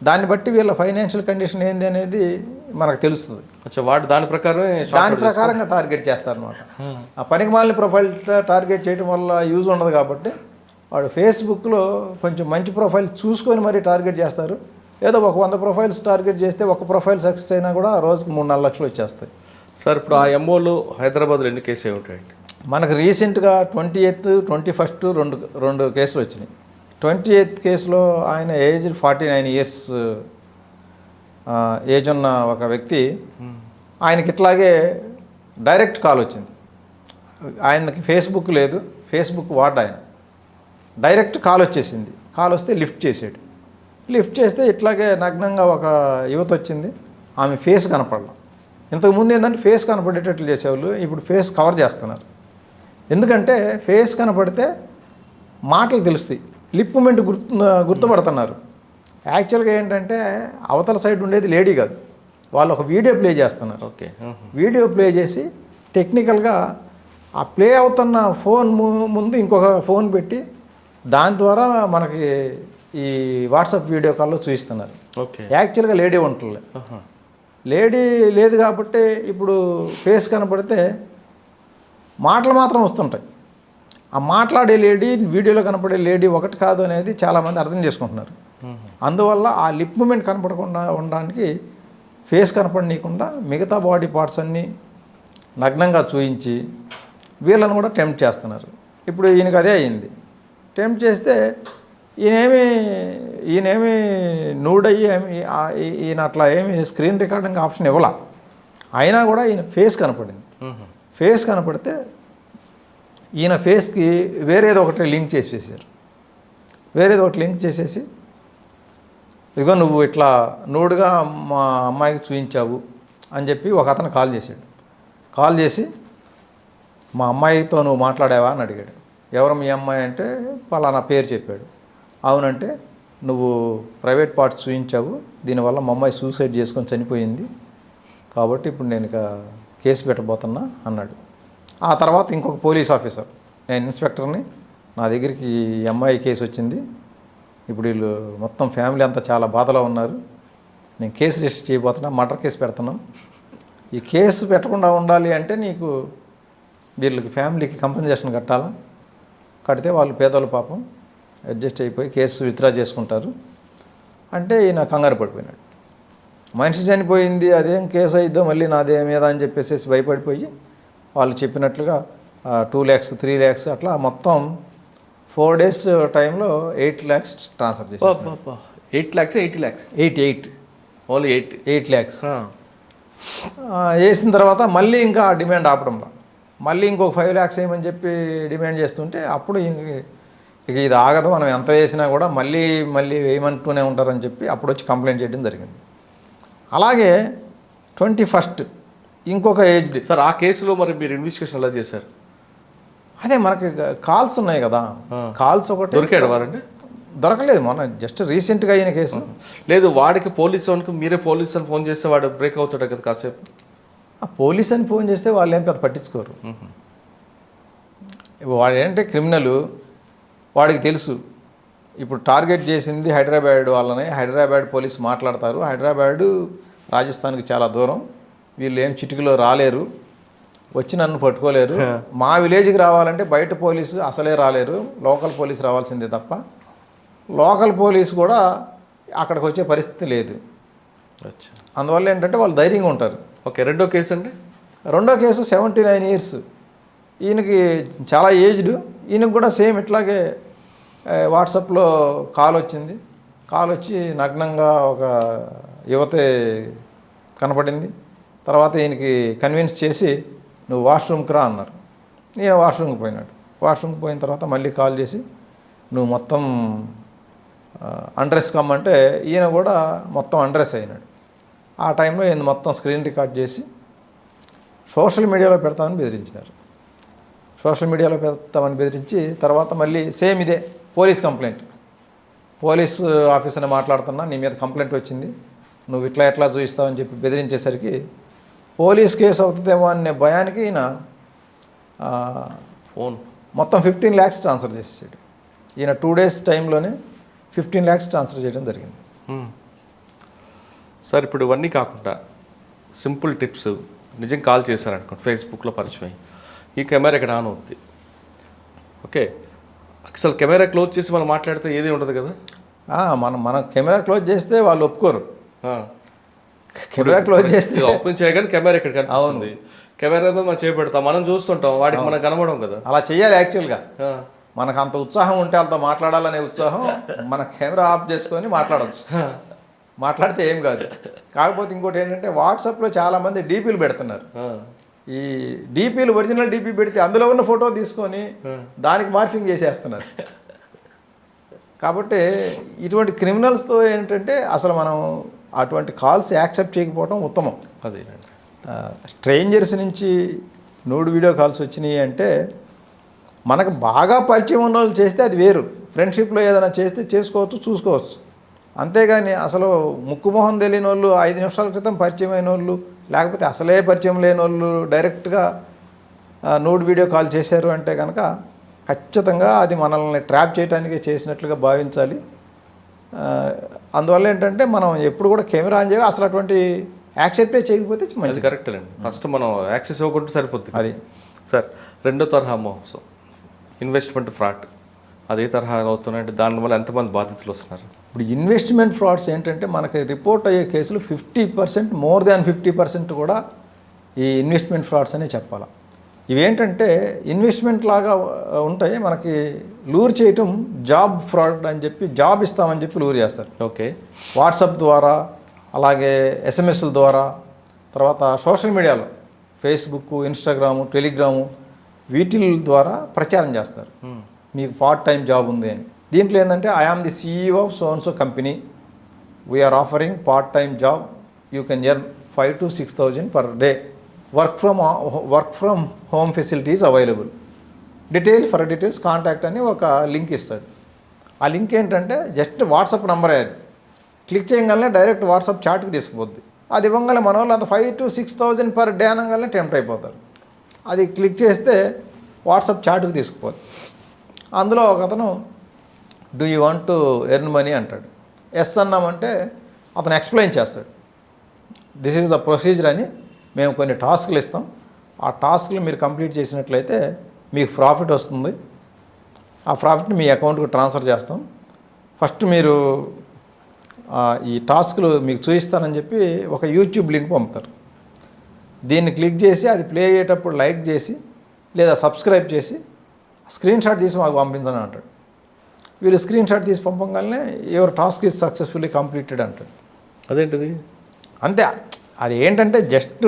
దాన్ని బట్టి వీళ్ళ ఫైనాన్షియల్ కండిషన్ ఏంది అనేది మనకు తెలుస్తుంది. వాడు దాని ప్రకారంగా టార్గెట్ చేస్తారనమాట. ఆ పనికి మాలిన ప్రొఫైల్ టార్గెట్ చేయడం వల్ల యూజ్ ఉండదు కాబట్టి వాడు ఫేస్బుక్లో కొంచెం మంచి ప్రొఫైల్ చూసుకొని మరీ టార్గెట్ చేస్తారు. ఏదో ఒక 100 ప్రొఫైల్స్ టార్గెట్ చేస్తే ఒక ప్రొఫైల్ సక్సెస్ అయినా కూడా రోజుకి 3-4 లక్షలు వచ్చేస్తాయి. సార్ ఇప్పుడు ఆ ఎంఓలో హైదరాబాద్లో ఎన్ని కేసులు ఏమిటాయండి? మనకు రీసెంట్గా 28th 21st రెండు కేసులు వచ్చినాయి. 28th కేసులో ఆయన ఏజ్ 49 years ఏజ్ ఉన్న ఒక వ్యక్తి, ఆయనకి ఇట్లాగే డైరెక్ట్ కాల్ వచ్చింది. ఆయనకి ఫేస్బుక్ లేదు, ఫేస్బుక్ వాడు ఆయన. డైరెక్ట్ కాల్ వచ్చేసింది. కాల్ వస్తే లిఫ్ట్ చేసాడు. లిఫ్ట్ చేస్తే ఇట్లాగే నగ్నంగా ఒక యువత వచ్చింది. ఆమె ఫేస్ కనపడలా. ఇంతకుముందు ఏంటంటే ఫేస్ కనపడేటట్లు చేసేవాళ్ళు, ఇప్పుడు ఫేస్ కవర్ చేస్తున్నారు. ఎందుకంటే ఫేస్ కనపడితే మాటలు తెలుస్తాయి, లిప్ మూమెంట్ గుర్తుపడుతున్నారు. యాక్చువల్గా ఏంటంటే అవతల సైడ్ ఉండేది లేడీ కాదు, వాళ్ళు ఒక వీడియో ప్లే చేస్తున్నారు. ఓకే, వీడియో ప్లే చేసి టెక్నికల్గా ఆ ప్లే అవుతున్న ఫోన్ ముందు ఇంకొక ఫోన్ పెట్టి దాని ద్వారా మనకి ఈ వాట్సాప్ వీడియో కాల్లో చూపిస్తున్నారు. ఓకే, యాక్చువల్గా లేడీ ఉంటుంది, లేడీ లేదు కాబట్టి ఇప్పుడు ఫేస్ కనపడితే మాటలు మాత్రం వస్తుంటాయి. ఆ మాట్లాడే లేడీ వీడియోలో కనపడే లేడీ ఒకటి కాదు అనేది చాలామంది అర్థం చేసుకుంటున్నారు. అందువల్ల ఆ లిప్ మూమెంట్ కనపడకుండా ఉండడానికి ఫేస్ కనపడనీయకుండా మిగతా బాడీ పార్ట్స్ అన్నీ నగ్నంగా చూయించి వీళ్ళని కూడా టెంప్ట్ చేస్తున్నారు. ఇప్పుడు ఈయనకి అదే అయింది. టెంప్ట్ చేస్తే ఈయనేమి నూడ్ అయ్యి ఈయన అట్లా ఏమి స్క్రీన్ రికార్డింగ్ ఆప్షన్ ఇవ్వాల. అయినా కూడా ఈయన ఫేస్ కనపడింది. ఫేస్ కనపడితే ఈయన ఫేస్కి వేరేదో ఒకటి లింక్ చేసేసారు. వేరేది ఒకటి లింక్ చేసేసి ఇదిగో నువ్వు ఇట్లా నూడుగా మా అమ్మాయికి చూపించావు అని చెప్పి ఒక అతను కాల్ చేశాడు. కాల్ చేసి మా అమ్మాయితో నువ్వు మాట్లాడావా అని అడిగాడు. ఎవరు మీ అమ్మాయి అంటే పలానా పేరు చెప్పాడు. అవునంటే నువ్వు ప్రైవేట్ పార్ట్స్ చూపించావు, దీనివల్ల మా అమ్మాయి సూసైడ్ చేసుకొని చనిపోయింది, కాబట్టి ఇప్పుడు నేను ఇక కేసు పెట్టబోతున్నా అన్నాడు. ఆ తర్వాత ఇంకొక పోలీస్ ఆఫీసర్, నేను ఇన్స్పెక్టర్ని, నా దగ్గరికి ఈ అమ్మాయి కేసు వచ్చింది, ఇప్పుడు వీళ్ళు మొత్తం ఫ్యామిలీ అంతా చాలా బాధలో ఉన్నారు, నేను కేసు రిజిస్టర్ చేయబోతున్నా, మర్డర్ కేసు పెడుతున్నాం, ఈ కేసు పెట్టకుండా ఉండాలి అంటే నీకు వీళ్ళకి ఫ్యామిలీకి కంపెన్సేషన్ కట్టాలా, కడితే వాళ్ళు పేదోళ్ళు పాపం అడ్జస్ట్ అయిపోయి కేసు విత్డ్రా చేసుకుంటారు అంటే ఈయన కంగారు పడిపోయినాడు. మనిషి చనిపోయింది, అదేం కేసు అయిద్దో మళ్ళీ నాదే మీద అని చెప్పేసి భయపడిపోయి వాళ్ళు చెప్పినట్లుగా 2 lakhs 3 lakhs అట్లా మొత్తం 4 days టైంలో 8 lakhs ట్రాన్స్ఫర్ చేశారు. 8 lakhs 80 lakhs 8 ఓన్లీ 8 lakhs వేసిన తర్వాత మళ్ళీ ఇంకా డిమాండ్ ఆపడంలో మళ్ళీ ఇంకొక 5 lakhs వేయమని చెప్పి డిమాండ్ చేస్తుంటే అప్పుడు ఇక ఇది ఆగదు, మనం ఎంత వేసినా కూడా మళ్ళీ వేయమంటూనే ఉంటారని చెప్పి అప్పుడు వచ్చి కంప్లైంట్ చేయడం జరిగింది. అలాగే 21st ఇంకొక ఏజ్డ్. సార్ ఆ కేసులో మరి మీరు ఇన్వెస్టిగేషన్ ఎలా చేశారు? అదే మనకి కాల్స్ ఉన్నాయి కదా, కాల్స్ ఒకటి దొరికాడు వారండి? దొరకలేదు, మొన్న జస్ట్ రీసెంట్గా అయిన కేసు. లేదు, వాడికి పోలీసు వాళ్ళకి మీరే పోలీసు అని ఫోన్ చేస్తే వాడు బ్రేక్ అవుతాడు కదా కాసేపు. పోలీస్ అని ఫోన్ చేస్తే వాళ్ళు ఏం పెద్ద పట్టించుకోరు. వాడు ఏంటంటే క్రిమినల్, వాడికి తెలుసు ఇప్పుడు టార్గెట్ చేసింది హైదరాబాద్ వాళ్ళని. హైదరాబాద్ పోలీస్ మాట్లాడతారు, హైదరాబాదు రాజస్థాన్కి చాలా దూరం, వీళ్ళు ఏం చిటికలో రాలేరు, వచ్చి నన్ను పట్టుకోలేరు, మా విలేజ్కి రావాలంటే బయట పోలీసు అసలే రాలేరు, లోకల్ పోలీసు రావాల్సిందే తప్ప లోకల్ పోలీసు కూడా అక్కడికి వచ్చే పరిస్థితి లేదు. అందువల్ల ఏంటంటే వాళ్ళు ధైర్యంగా ఉంటారు. ఓకే, రెండో కేసు అండి? రెండో కేసు 79 years, ఈయనకి చాలా ఏజ్డ్, ఈయనకు కూడా సేమ్ ఇట్లాగే వాట్సాప్లో కాల్ వచ్చింది. కాల్ వచ్చి నగ్నంగా ఒక యువతే కనపడింది. తర్వాత ఈయనకి కన్విన్స్ చేసి నువ్వు వాష్రూమ్కి రా అన్నారు. ఈయన వాష్రూమ్కి పోయినాడు. వాష్రూమ్కి పోయిన తర్వాత మళ్ళీ కాల్ చేసి నువ్వు మొత్తం అండ్రెస్ కమ్మంటే ఈయన కూడా మొత్తం అండ్రెస్ అయినాడు. ఆ టైంలో ఈయన మొత్తం స్క్రీన్ రికార్డ్ చేసి సోషల్ మీడియాలో పెడతామని బెదిరించినారు. సోషల్ మీడియాలో పెడతామని బెదిరించి తర్వాత మళ్ళీ సేమ్ ఇదే పోలీస్ కంప్లైంట్. పోలీస్ ఆఫీసర్ని మాట్లాడుతున్నా, నీ మీద కంప్లైంట్ వచ్చింది, నువ్వు ఇట్లా ఎట్లా చూపిస్తావని చెప్పి బెదిరించేసరికి పోలీస్ కేసు అవుతుందేమో అనే భయానికి ఈయన ఫోన్ మొత్తం 15 lakhs ట్రాన్స్ఫర్ చేసాడు. ఈయన 2 days టైంలోనే 15 lakhs ట్రాన్స్ఫర్ చేయడం జరిగింది. సార్ ఇప్పుడు ఇవన్నీ కాకుండా సింపుల్ టిప్స్, నిజం కాల్ చేశారనుకోండి, ఫేస్బుక్లో పరిచయం అయ్యి ఈ కెమెరా ఇక్కడ ఆన్ అవుద్ది, ఓకే, అసలు కెమెరా క్లోజ్ చేసి మనం మాట్లాడితే ఏది ఉండదు కదా. మన కెమెరా క్లోజ్ చేస్తే వాళ్ళు ఒప్పుకోరు. కెమెరా క్లోజ్ చేస్తే ఓపెన్ చేయగానే కెమెరా ఇక్కడ కనిపిస్తుంది, కెమెరాతో మనం చేపెడతాం, మనం చూస్తుంటాం, వాడికి మనం కనబడం కదా. అలా చేయాలి యాక్చువల్గా. మనకు అంత ఉత్సాహం ఉంటే అంత మాట్లాడాలనే ఉత్సాహం, మన కెమెరా ఆఫ్ చేసుకొని మాట్లాడచ్చు, మాట్లాడితే ఏం కాదు. కాకపోతే ఇంకోటి ఏంటంటే వాట్సాప్లో చాలామంది డీపీలు పెడుతున్నారు. ఈ డీపీలు ఒరిజినల్ డీపీ పెడితే అందులో ఉన్న ఫోటో తీసుకొని దానికి మార్ఫింగ్ చేసేస్తున్నారు. కాబట్టి ఇటువంటి క్రిమినల్స్తో ఏంటంటే అసలు మనం అటువంటి కాల్స్ యాక్సెప్ట్ చేయకపోవడం ఉత్తమం. అదే స్ట్రేంజర్స్ నుంచి నోడు వీడియో కాల్స్ వచ్చినాయి అంటే మనకు బాగా పరిచయం ఉన్న వాళ్ళు చేస్తే అది వేరు, ఫ్రెండ్షిప్లో ఏదైనా చేస్తే చేసుకోవచ్చు, చూసుకోవచ్చు. అంతేగాని అసలు ముక్కుమొహం తెలియని వాళ్ళు 5 నిమిషాల క్రితం పరిచయం అయిన వాళ్ళు, లేకపోతే అసలే పరిచయం లేని వాళ్ళు డైరెక్ట్గా నోడ్ వీడియో కాల్ చేశారు అంటే కనుక ఖచ్చితంగా అది మనల్ని ట్రాప్ చేయడానికి చేసినట్లుగా భావించాలి. అందువల్ల ఏంటంటే మనం ఎప్పుడు కూడా కెమెరా ఆన్ చేయాలి. అసలు అటువంటి యాక్సెప్టే చేయకపోతే మంచిది. కరెక్ట్ అండి. ఫస్ట్ మనం యాక్సెస్ ఇవ్వకుంటే సరిపోతుంది. అది సార్ రెండో తరహా మోసం, ఇన్వెస్ట్మెంట్ ఫ్రాడ్, అదే తరహా అవుతున్నాయంటే దానివల్ల ఎంతమంది బాధితులు వస్తున్నారు? ఇప్పుడు ఇన్వెస్ట్మెంట్ ఫ్రాడ్స్ ఏంటంటే మనకి రిపోర్ట్ అయ్యే కేసులు 50%, మోర్ దాన్ 50% కూడా ఈ ఇన్వెస్ట్మెంట్ ఫ్రాడ్స్ అనే చెప్పాలి. ఇవేంటంటే ఇన్వెస్ట్మెంట్ లాగా ఉంటాయి, మనకి లూర్ చేయటం జాబ్ ఫ్రాడ్ అని చెప్పి జాబ్ ఇస్తామని చెప్పి లూర్ చేస్తారు. ఓకే, వాట్సాప్ ద్వారా, అలాగే ఎస్ఎంఎస్ల ద్వారా, తర్వాత సోషల్ మీడియాలో ఫేస్బుక్, ఇన్స్టాగ్రాము, టెలిగ్రాము వీటి ద్వారా ప్రచారం చేస్తారు మీకు పార్ట్ టైం జాబ్ ఉంది అని. దీంట్లో ఏంటంటే I am the CEO of so and so company, we are offering part time job, you can earn 5,000 to 6,000 per day, work from home facilities available, details contact అని ఒక లింక్ ఇస్తాడు. ఆ link ఏంటంటే just WhatsApp నెంబరే, అది click చేయగానే direct WhatsApp చాట్కి తీసుకుపోద్ది. అది ఇవ్వగానే మన వాళ్ళు అంత 5,000 to 6,000 per day అనగానే టెంప్ట్ అయిపోతారు. అది క్లిక్ చేస్తే వాట్సాప్ చాట్కి తీసుకుపోద్ది. అందులో ఒక అతను do you want to earn money అంటాడు. ఎస్ అన్నామంటే అతను ఎక్స్ప్లెయిన్ చేస్తాడు, దిస్ ఈజ్ ద ప్రొసీజర్ అని, మేము కొన్ని టాస్క్లు ఇస్తాం, ఆ టాస్క్లు మీరు కంప్లీట్ చేసినట్లయితే మీకు ప్రాఫిట్ వస్తుంది, ఆ ప్రాఫిట్ని మీ అకౌంట్కి ట్రాన్స్ఫర్ చేస్తాం, ఫస్ట్ మీరు ఈ టాస్క్లు మీకు చూపిస్తానని చెప్పి ఒక యూట్యూబ్ లింక్ పంపుతారు. దీన్ని క్లిక్ చేసి అది ప్లే అయ్యేటప్పుడు లైక్ చేసి లేదా సబ్స్క్రైబ్ చేసి స్క్రీన్ షాట్ తీసి మాకు పంపించని అంటాడు. వీళ్ళు స్క్రీన్ షాట్ తీసి పంపగానే your task is successfully completed అంటాడు. అదేంటిది? అంతే, అది ఏంటంటే జస్ట్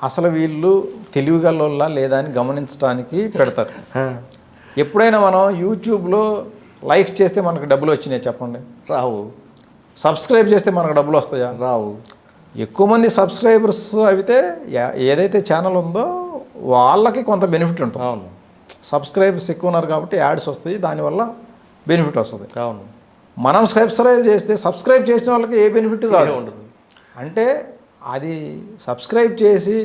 అసలు వీళ్ళు తెలివిగల లేదా అని గమనించడానికి పెడతారు. ఎప్పుడైనా మనం యూట్యూబ్లో లైక్స్ చేస్తే మనకు డబ్బులు వచ్చినాయి చెప్పండి? రావు. సబ్స్క్రైబ్ చేస్తే మనకు డబ్బులు వస్తాయా? రావు. ఎక్కువ మంది సబ్స్క్రైబర్స్ అయితే ఏదైతే ఛానల్ ఉందో వాళ్ళకి కొంత బెనిఫిట్ ఉంటుంది. అవును, సబ్స్క్రైబర్స్ ఎక్కువ ఉన్నారు కాబట్టి యాడ్స్ వస్తాయి, దానివల్ల బెనిఫిట్ వస్తుంది. అవును, మనం సబ్స్క్రైబ్ చేసిన వాళ్ళకి ఏ బెనిఫిట్ రాదు. ఉండదు. అంటే అది సబ్స్క్రైబ్ చేసి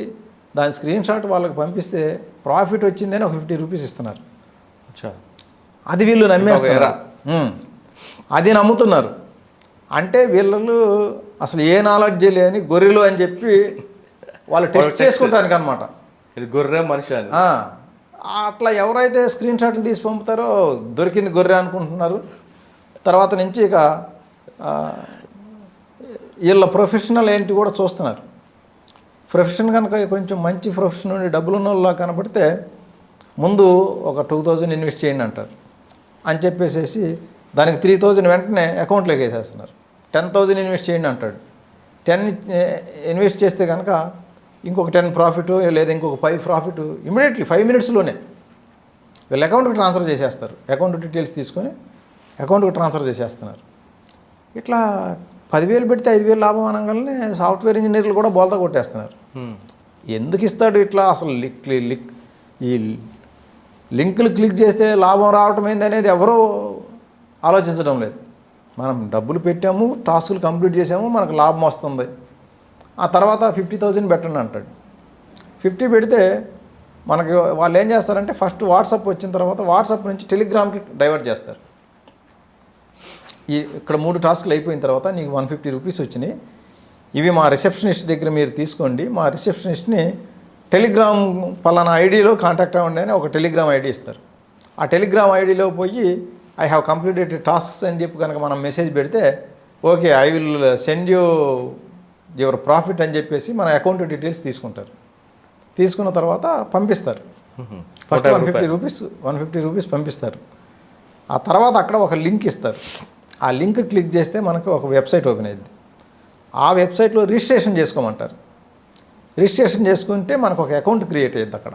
దాని స్క్రీన్ షాట్ వాళ్ళకి పంపిస్తే ప్రాఫిట్ వచ్చిందని ఒక 50 రూపీస్ ఇస్తున్నారు. అది వీళ్ళు నమ్మేస్తారు, అది నమ్ముతున్నారు. అంటే వీళ్ళు అసలు ఏ నాలెడ్జ్ లేని గొర్రెలు అని చెప్పి వాళ్ళు టెస్ట్ చేసుకుంటానికి అనమాట. ఇది గొర్రె మనిషి అని. అట్లా ఎవరైతే స్క్రీన్ షాట్లు తీసి పంపుతారో దొరికింది గొర్రె అనుకుంటున్నారు. తర్వాత నుంచి ఇక వీళ్ళ ప్రొఫెషనల్ ఏంటి కూడా చూస్తున్నారు. ప్రొఫెషన్ కనుక కొంచెం మంచి ప్రొఫెషన్ ఉండి డబ్బులు ఉన్న వాళ్ళ కనపడితే ముందు ఒక 2000 ఇన్వెస్ట్ చేయండి అంటారు అని చెప్పేసి దానికి 3000 వెంటనే అకౌంట్లోకి వేసేస్తున్నారు. 10,000 ఇన్వెస్ట్ చేయండి అంటాడు. 10 ఇన్వెస్ట్ చేస్తే కనుక ఇంకొక 10 ప్రాఫిట్ లేదా ఇంకొక 5 ప్రాఫిట్ ఇమీడియట్లీ 5 మినిట్స్లోనే వీళ్ళ అకౌంట్కి ట్రాన్స్ఫర్ చేసేస్తారు. అకౌంట్ డీటెయిల్స్ తీసుకొని అకౌంట్కి ట్రాన్స్ఫర్ చేసేస్తున్నారు. ఇట్లా 10,000 పెడితే 5,000 లాభం అనగానే సాఫ్ట్వేర్ ఇంజనీర్లు కూడా బోల్తా కొట్టేస్తున్నారు. ఎందుకు ఇస్తాడు ఇట్లా? అసలు ఈ లింకులు క్లిక్ చేస్తే లాభం రావటం ఏంది అనేది ఎవరూ ఆలోచించడం లేదు. మనం డబ్బులు పెట్టాము, టాస్కులు కంప్లీట్ చేసాము, మనకు లాభం వస్తుంది. ఆ తర్వాత 50,000 పెట్టండి అంటాడు. 50 పెడితే మనకి వాళ్ళు ఏం చేస్తారంటే ఫస్ట్ వాట్సాప్ వచ్చిన తర్వాత వాట్సాప్ నుంచి టెలిగ్రామ్కి డైవర్ట్ చేస్తారు. ఇక్కడ 3 టాస్కులు అయిపోయిన తర్వాత నీకు 150 రూపీస్ వచ్చినాయి, ఇవి మా రిసెప్షనిస్ట్ దగ్గర మీరు తీసుకోండి, మా రిసెప్షనిస్ట్ని టెలిగ్రామ్ పలానా ఐడిలో కాంటాక్ట్ అవ్వండి అని ఒక టెలిగ్రామ్ ఐడి ఇస్తారు. ఆ టెలిగ్రామ్ ఐడిలో పోయి ఐ హ్యావ్ కంప్లీటెడ్ టాస్క్స్ అని చెప్పి కనుక మనం మెసేజ్ పెడితే okay I will send you your profit అని చెప్పేసి మన అకౌంట్ డీటెయిల్స్ తీసుకుంటారు. తీసుకున్న తర్వాత పంపిస్తారు. ఫస్ట్ 150 రూపీస్ పంపిస్తారు. ఆ తర్వాత అక్కడ ఒక లింక్ ఇస్తారు. ఆ లింక్ క్లిక్ చేస్తే మనకు ఒక వెబ్సైట్ ఓపెన్ అయ్యింది. ఆ వెబ్సైట్లో రిజిస్ట్రేషన్ చేసుకోమంటారు. రిజిస్ట్రేషన్ చేసుకుంటే మనకు ఒక అకౌంట్ క్రియేట్ అయ్యింది. అక్కడ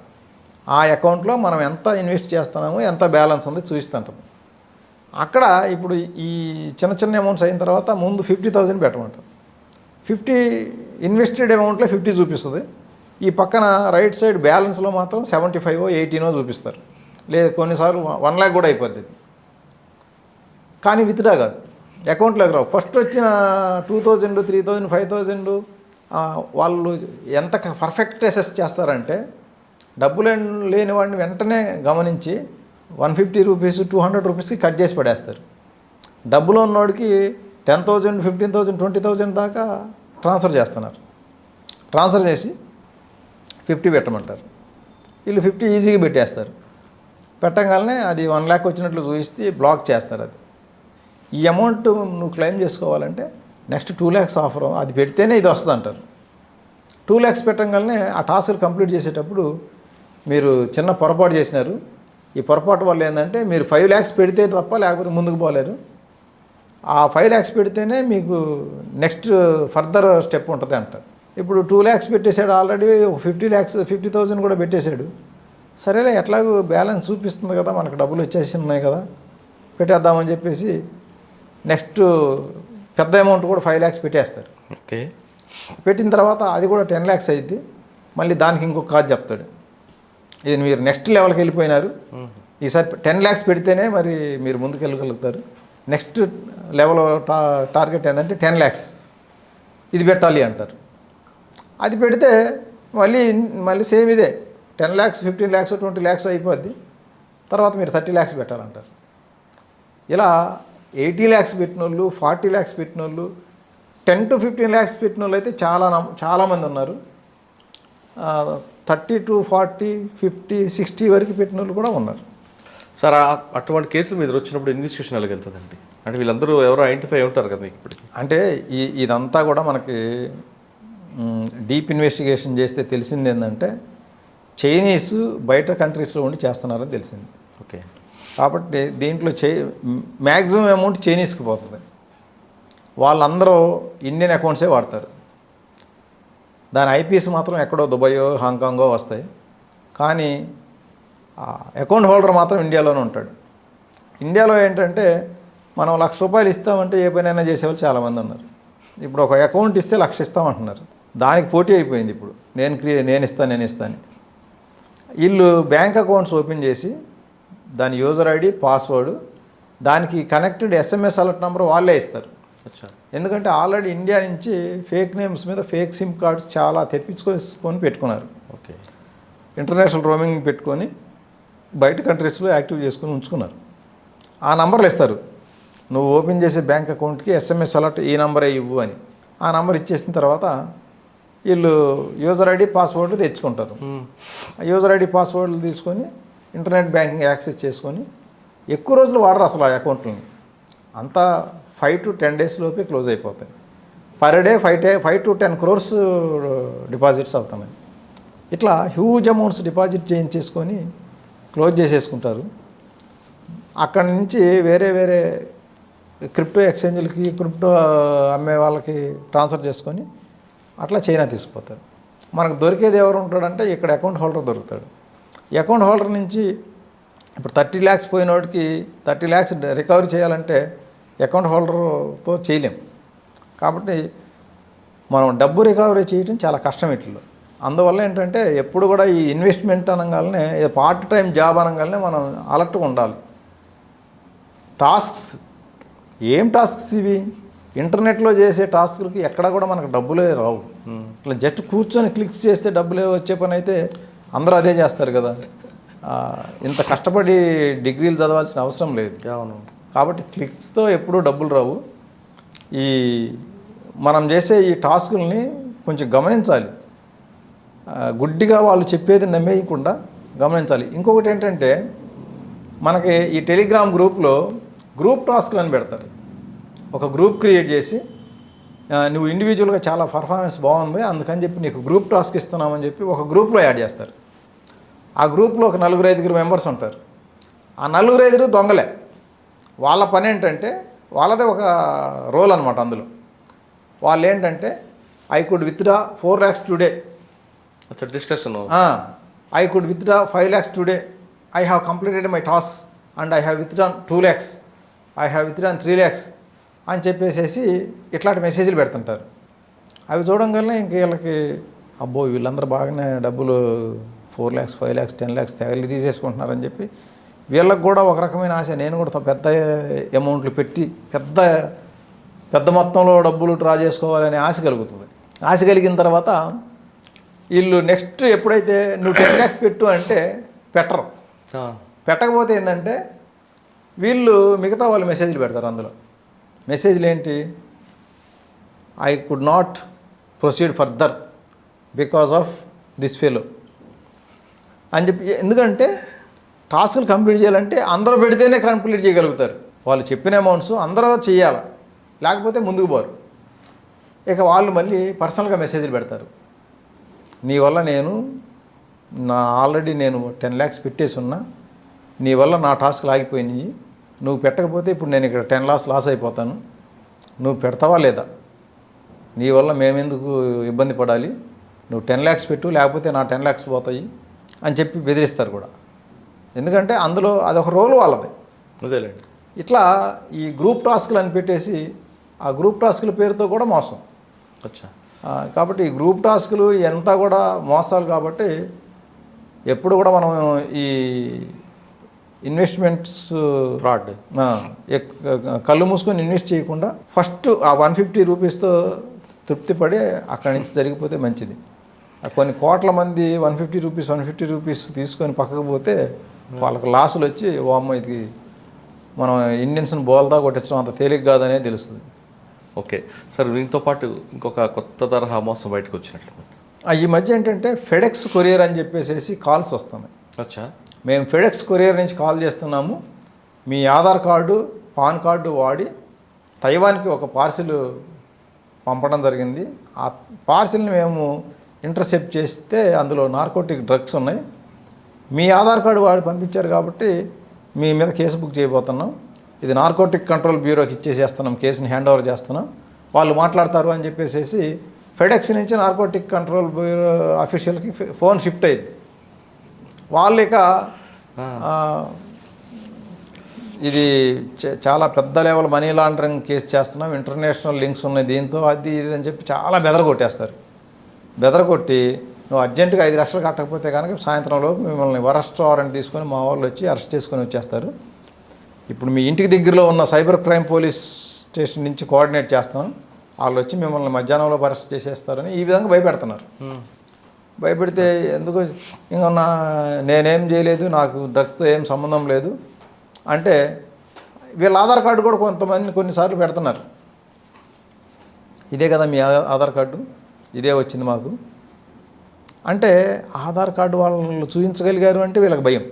ఆ అకౌంట్లో మనం ఎంత ఇన్వెస్ట్ చేస్తున్నామో ఎంత బ్యాలెన్స్ ఉంది చూపిస్తుంటాం. అక్కడ ఇప్పుడు ఈ చిన్న అమౌంట్స్ అయిన తర్వాత ముందు 50,000 పెట్టమంటారు. 50 ఇన్వెస్టెడ్ అమౌంట్లో 50 చూపిస్తుంది. ఈ పక్కన రైట్ సైడ్ బ్యాలెన్స్లో మాత్రం 75 18 చూపిస్తారు. లేదు కొన్నిసార్లు 1 lakh కూడా అయిపోద్ది. కానీ విత్డ్రా కాదు, అకౌంట్లోకి రావు. ఫస్ట్ వచ్చిన 2,000 3,000 5,000 వాళ్ళు ఎంత పర్ఫెక్ట్ అసెస్ చేస్తారంటే డబ్బులు లేని వాడిని వెంటనే గమనించి 150 రూపీస్ 200 రూపీస్కి కట్ చేసి పడేస్తారు. డబ్బులో ఉన్నవాడికి 10,000 15,000 20,000 దాకా ట్రాన్స్ఫర్ చేస్తున్నారు. ట్రాన్స్ఫర్ చేసి 50 పెట్టమంటారు. వీళ్ళు 50 ఈజీగా పెట్టేస్తారు. పెట్టగానే అది 1 lakh వచ్చినట్లు చూపిస్తే బ్లాక్ చేస్తారు. అది ఈ అమౌంట్ నువ్వు క్లెయిమ్ చేసుకోవాలంటే నెక్స్ట్ 2 lakhs ఆఫర్, అది పెడితేనే ఇది వస్తుంది అంటారు. 2 lakhs పెట్టగానే ఆ టాస్క్ కంప్లీట్ చేసేటప్పుడు మీరు చిన్న పొరపాటు చేసినారు, ఈ పొరపాటు వల్ల ఏంటంటే మీరు 5 lakhs పెడితే తప్ప లేకపోతే ముందుకు పోలేరు. ఆ 5 lakhs పెడితేనే మీకు నెక్స్ట్ ఫర్దర్ స్టెప్ ఉంటుంది అంటారు. ఇప్పుడు 2 lakhs పెట్టేశాడు, ఆల్రెడీ 50,000 కూడా పెట్టేశాడు. సరేలే ఎట్లాగో బ్యాలెన్స్ చూపిస్తుంది కదా, మనకు డబ్బులు వచ్చేసి ఉన్నాయి కదా, పెట్టేద్దామని చెప్పేసి నెక్స్ట్ పెద్ద అమౌంట్ కూడా 5 lakhs పెట్టేస్తారు. ఓకే, పెట్టిన తర్వాత అది కూడా 10 lakhs అయింది. మళ్ళీ దానికి ఇంకొక కాజ్ చెప్తాడు, ఇది మీరు నెక్స్ట్ లెవెల్కి వెళ్ళిపోయినారు, ఈసారి 10 lakhs పెడితేనే మరి మీరు ముందుకు వెళ్ళగలుగుతారు. నెక్స్ట్ లెవెల్ టార్గెట్ ఏంటంటే 10 lakhs, ఇది పెట్టాలి అంటారు. అది పెడితే మళ్ళీ సేమ్ ఇదే 10 lakhs 15 lakhs 20 lakhs అయిపోద్ది. తర్వాత మీరు 30 lakhs పెట్టాలంటారు. ఇలా 80 lakhs పెట్టిన వాళ్ళు, 40 lakhs పెట్టిన వాళ్ళు, 10 to 15 lakhs పెట్టిన వాళ్ళు అయితే చాలామంది ఉన్నారు. 30 to 40 50 60 వరకు పెట్టిన వాళ్ళు కూడా ఉన్నారు. సార్ అటువంటి కేసులు మీద వచ్చినప్పుడు ఇన్వెస్టిగేషన్ ఎలాగ వెళ్తుందండి? అంటే వీళ్ళందరూ ఎవరో ఐడెంటిఫై ఉంటారు కదా ఇప్పటికి. అంటే ఇదంతా కూడా మనకి డీప్ ఇన్వెస్టిగేషన్ చేస్తే తెలిసింది ఏంటంటే చైనీస్ బయట కంట్రీస్లో ఉండి చేస్తున్నారని తెలిసింది. ఓకే, కాబట్టి దీంట్లో మ్యాక్సిమం అమౌంట్ చైనీస్కి పోతుంది. వాళ్ళందరూ ఇండియన్ అకౌంట్సే వాడతారు. దాని ఐపీఎస్ మాత్రం ఎక్కడో దుబాయో హాంకాంగో వస్తాయి. కానీ అకౌంట్ హోల్డర్ మాత్రం ఇండియాలోనే ఉంటాడు. ఇండియాలో ఏంటంటే మనం ₹1,00,000 ఇస్తామంటే ఏ పనైనా చేసేవాళ్ళు చాలామంది ఉన్నారు. ఇప్పుడు ఒక అకౌంట్ ఇస్తే 1,00,000 ఇస్తామంటున్నారు. దానికి పోటీ అయిపోయింది. ఇప్పుడు నేను ఇస్తాను. వీళ్ళు బ్యాంక్ అకౌంట్స్ ఓపెన్ చేసి దాని యూజర్ ఐడి పాస్వర్డ్ దానికి కనెక్టెడ్ SMS అలర్ట్ నెంబర్ వాళ్ళే ఇస్తారు. ఎందుకంటే ఆల్రెడీ ఇండియా నుంచి ఫేక్ నేమ్స్ మీద ఫేక్ సిమ్ కార్డ్స్ చాలా తెప్పించుకొని పెట్టుకున్నారు. ఓకే, ఇంటర్నేషనల్ రోమింగ్ పెట్టుకొని బయట కంట్రీస్లో యాక్టివ్ చేసుకొని ఉంచుకున్నారు. ఆ నంబర్లు ఇస్తారు, నువ్వు ఓపెన్ చేసే బ్యాంక్ అకౌంట్కి SMS అలర్ట్ ఈ నంబరే ఇవ్వు అని. ఆ నంబర్ ఇచ్చేసిన తర్వాత వీళ్ళు యూజర్ ఐడి పాస్వర్డ్ తెచ్చుకుంటారు. ఆ యూజర్ ఐడి పాస్వర్డ్లు తీసుకొని ఇంటర్నెట్ బ్యాంకింగ్ యాక్సెస్ చేసుకొని ఎక్కువ రోజులు వాడరు అసలు ఆ అకౌంట్లని. అంతా 5 to 10 days లోపే క్లోజ్ అయిపోతాయి. Per day 5 to 10 crores deposits అవుతున్నాయి. ఇట్లా హ్యూజ్ అమౌంట్స్ డిపాజిట్ చేయించేసుకొని క్లోజ్ చేసేసుకుంటారు. అక్కడి నుంచి వేరే వేరే క్రిప్టో ఎక్స్చేంజ్లకి క్రిప్టో అమ్మే వాళ్ళకి ట్రాన్స్ఫర్ చేసుకొని అట్లా చైనా తీసుకుపోతారు. మనకు దొరికేది ఎవరు ఉంటాడంటే ఇక్కడ అకౌంట్ హోల్డర్ దొరుకుతాడు. ఈ అకౌంట్ హోల్డర్ నుంచి ఇప్పుడు 30 lakhs పోయినోడికి 30 lakhs రికవరీ చేయాలంటే అకౌంట్ హోల్డర్తో చేయలేం. కాబట్టి మనం డబ్బు రికవరీ చేయడం చాలా కష్టం ఇట్లా. అందువల్ల ఏంటంటే ఎప్పుడు కూడా ఈ ఇన్వెస్ట్మెంట్ అనగానే పార్ట్ టైం జాబ్ అనగానే మనం అలర్ట్గా ఉండాలి. టాస్క్స్ ఏం టాస్క్స్ ఇవి? ఇంటర్నెట్లో చేసే టాస్క్లకి ఎక్కడ కూడా మనకు డబ్బులే రావు. ఇట్లా జస్ట్ కూర్చొని క్లిక్ చేస్తే డబ్బులే వచ్చే పని అయితే అందరూ అదే చేస్తారు కదా. ఇంత కష్టపడి డిగ్రీలు చదవాల్సిన అవసరం లేదు. అవును. కాబట్టి క్లిక్స్తో ఎప్పుడూ డబ్బులు రావు. ఈ మనం చేసే ఈ టాస్కుల్ని కొంచెం గమనించాలి. గుడ్డిగా వాళ్ళు చెప్పేది నమ్మేయకుండా గమనించాలి. ఇంకొకటి ఏంటంటే మనకి ఈ టెలిగ్రామ్ గ్రూప్లో గ్రూప్ టాస్క్లు అని పెడతారు. ఒక గ్రూప్ క్రియేట్ చేసి నువ్వు ఇండివిజువల్గా చాలా పర్ఫార్మెన్స్ బాగుంది అందుకని చెప్పి నీకు గ్రూప్ టాస్క్ ఇస్తున్నామని చెప్పి ఒక గ్రూప్లో యాడ్ చేస్తారు. ఆ గ్రూప్లో ఒక 4-5 మెంబర్స్ ఉంటారు. ఆ 4-5 దొంగలే. వాళ్ళ పని ఏంటంటే వాళ్ళదే ఒక రోల్ అనమాట. అందులో వాళ్ళు ఏంటంటే I could withdraw 4 lakhs today, discussion I could withdraw 5 lakhs today, I have completed my task and I have withdrawn 2 lakhs, I have withdrawn 3 lakhs అని చెప్పేసేసి ఇట్లాంటి మెసేజ్లు పెడుతుంటారు. అవి చూడంగానే ఇంక వీళ్ళకి అబ్బో వీళ్ళందరూ బాగానే డబ్బులు 4 lakhs 5 lakhs 10 lakhs తెగలి తీసేసుకుంటున్నారని చెప్పి వీళ్ళకి కూడా ఒక రకమైన ఆశ. నేను కూడా పెద్ద అమౌంట్లు పెట్టి పెద్ద మొత్తంలో డబ్బులు డ్రా చేసుకోవాలనే ఆశ కలుగుతుంది. ఆశ కలిగిన తర్వాత వీళ్ళు నెక్స్ట్ ఎప్పుడైతే నువ్వు 10 lakhs పెట్టు అంటే పెట్టరు. పెట్టకపోతే ఏంటంటే వీళ్ళు మిగతా వాళ్ళు మెసేజ్లు పెడతారు. అందులో మెసేజ్లు ఏంటి? I could not proceed further because of this fellow అని చెప్పి. ఎందుకంటే టాస్కులు కంప్లీట్ చేయాలంటే అందరూ పెడితేనే కంప్లీట్ చేయగలుగుతారు. వాళ్ళు చెప్పిన అమౌంట్స్ అందరూ చేయాలి, లేకపోతే ముందుకు పోరు. ఇక వాళ్ళు మళ్ళీ పర్సనల్గా మెసేజ్లు పెడతారు. నీ వల్ల ఆల్రెడీ నేను 10 lakhs పెట్టేసి ఉన్నా, నీ వల్ల నా టాస్క్లు ఆగిపోయినాయి, నువ్వు పెట్టకపోతే ఇప్పుడు నేను ఇక్కడ 10 lakhs లాస్ అయిపోతాను, నువ్వు పెడతావా లేదా, నీ వల్ల మేమెందుకు ఇబ్బంది పడాలి, నువ్వు 10 lakhs పెట్టు లేకపోతే నా 10 lakhs పోతాయి అని చెప్పి బెదిరిస్తారు కూడా. ఎందుకంటే అందులో అదొక రోల్ వాళ్ళది. అదేలేండి. ఇట్లా ఈ గ్రూప్ టాస్క్లు అని పెట్టేసి ఆ గ్రూప్ టాస్కుల పేరుతో కూడా మోసం. అచ్చా. కాబట్టి ఈ గ్రూప్ టాస్కులు ఎంత కూడా మోసాలు. కాబట్టి ఎప్పుడు కూడా మనం ఈ ఇన్వెస్ట్మెంట్స్ ఫ్రాడ్ కళ్ళు మూసుకొని ఇన్వెస్ట్ చేయకుండా ఫస్ట్ ఆ 150 రూపీస్తో తృప్తి పడి అక్కడి నుంచి జరిగిపోతే మంచిది. కొన్ని కోట్ల మంది 150 రూపీస్ తీసుకొని పక్కకు పోతే వాళ్ళకి లాసులు వచ్చి ఓ అమ్మ ఇది మనం ఇండియన్స్ని బోల్దా కొట్టించడం అంత తేలిక కాదనే తెలుస్తుంది. ఓకే సార్, దీంతో పాటు ఇంకొక కొత్త తరహా మోసం బయటకు వచ్చినట్లు ఈ మధ్య ఏంటంటే ఫెడెక్స్ కొరియర్ అని చెప్పేసి కాల్స్ వస్తున్నాయి. అచ్చా. మేము ఫెడెక్స్ కొరియర్ నుంచి కాల్ చేస్తున్నాము, మీ ఆధార్ కార్డు పాన్ కార్డు వాడి తైవాన్కి ఒక పార్సిల్ పంపడం జరిగింది. ఆ పార్సిల్ని మేము ఇంటర్సెప్ట్ చేస్తే అందులో నార్కోటిక్ డ్రగ్స్ ఉన్నాయి, మీ ఆధార్ కార్డు వాడి పంపించారు కాబట్టి మీ మీద కేసు బుక్ చేయబోతున్నాం, ఇది నార్కోటిక్ కంట్రోల్ బ్యూరోకి ఇచ్చేసేస్తున్నాం, కేసుని హ్యాండ్ ఓవర్ చేస్తున్నాం, వాళ్ళు మాట్లాడతారు అని చెప్పేసి ఫెడెక్స్ నుంచి నార్కోటిక్ కంట్రోల్ బ్యూరో అఫీషియల్కి ఫోన్ షిఫ్ట్ అయింది. వాళ్ళు ఇక ఇది చాలా పెద్ద లెవెల్ మనీ లాండరింగ్ కేసు చేస్తున్నాం, ఇంటర్నేషనల్ లింక్స్ ఉన్నాయి దీంతో, అది ఇది అని చెప్పి చాలా బెదరగొట్టేస్తారు. బెదరగొట్టి నువ్వు అర్జెంటుగా 5 లక్షలు కట్టకపోతే కనుక సాయంత్రంలోపు మిమ్మల్ని అరెస్ట్ వారెంట్ తీసుకొని మా వాళ్ళు వచ్చి అరెస్ట్ చేసుకొని వచ్చేస్తారు. ఇప్పుడు మీ ఇంటికి దగ్గరలో ఉన్న సైబర్ క్రైమ్ పోలీస్ స్టేషన్ నుంచి కోఆర్డినేట్ చేస్తాం, వాళ్ళు వచ్చి మిమ్మల్ని మధ్యాహ్నంలో అరెస్ట్ చేసేస్తారని ఈ విధంగా భయపెడుతున్నారు. భయపెడితే ఎందుకు ఇంకా నేనేం చేయలేదు, నాకు డ్రగ్స్తో ఏం సంబంధం లేదు అంటే వీళ్ళ ఆధార్ కార్డు కూడా కొన్నిసార్లు పెడుతున్నారు. ఇదే కదా మీ ఆధార్ కార్డు, ఇదే వచ్చింది మాకు అంటే ఆధార్ కార్డు వాళ్ళు చూపించగలిగారు అంటే వీళ్ళకి భయం.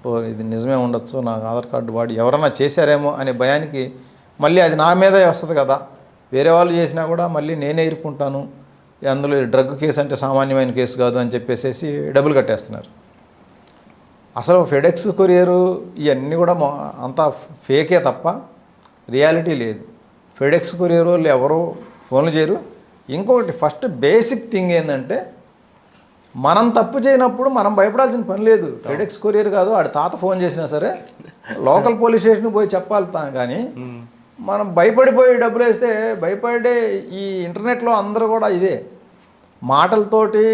ఓ ఇది నిజమే ఉండొచ్చు, నాకు ఆధార్ కార్డు వాడు ఎవరన్నా చేశారేమో అనే భయానికి మళ్ళీ అది నా మీదే వస్తుంది కదా, వేరే వాళ్ళు చేసినా కూడా మళ్ళీ నేనే ఇరుక్కుంటాను, అందులో డ్రగ్ కేసు అంటే సామాన్యమైన కేసు కాదు అని చెప్పేసి డబ్బులు కట్టేస్తున్నారు. అసలు ఫెడెక్స్ కొరియరు ఇవన్నీ కూడా అంతా ఫేకే తప్ప రియాలిటీ లేదు. ఫెడెక్స్ కొరియర్ వాళ్ళు ఎవరో ఫోన్లు చేయరు. ఇంకొకటి ఫస్ట్ బేసిక్ థింగ్ ఏంటంటే మనం తప్పు చేయనప్పుడు మనం భయపడాల్సిన పని లేదు. ఫెడెక్స్ కొరియర్ కాదు, ఆడి తాత ఫోన్ చేసినా సరే లోకల్ పోలీస్ స్టేషన్కి పోయి చెప్పాలి కానీ మనం భయపడిపోయి డబ్బులు వేస్తే భయపడే ఈ ఇంటర్నెట్లో అందరూ కూడా ఇదే మాటలతోటి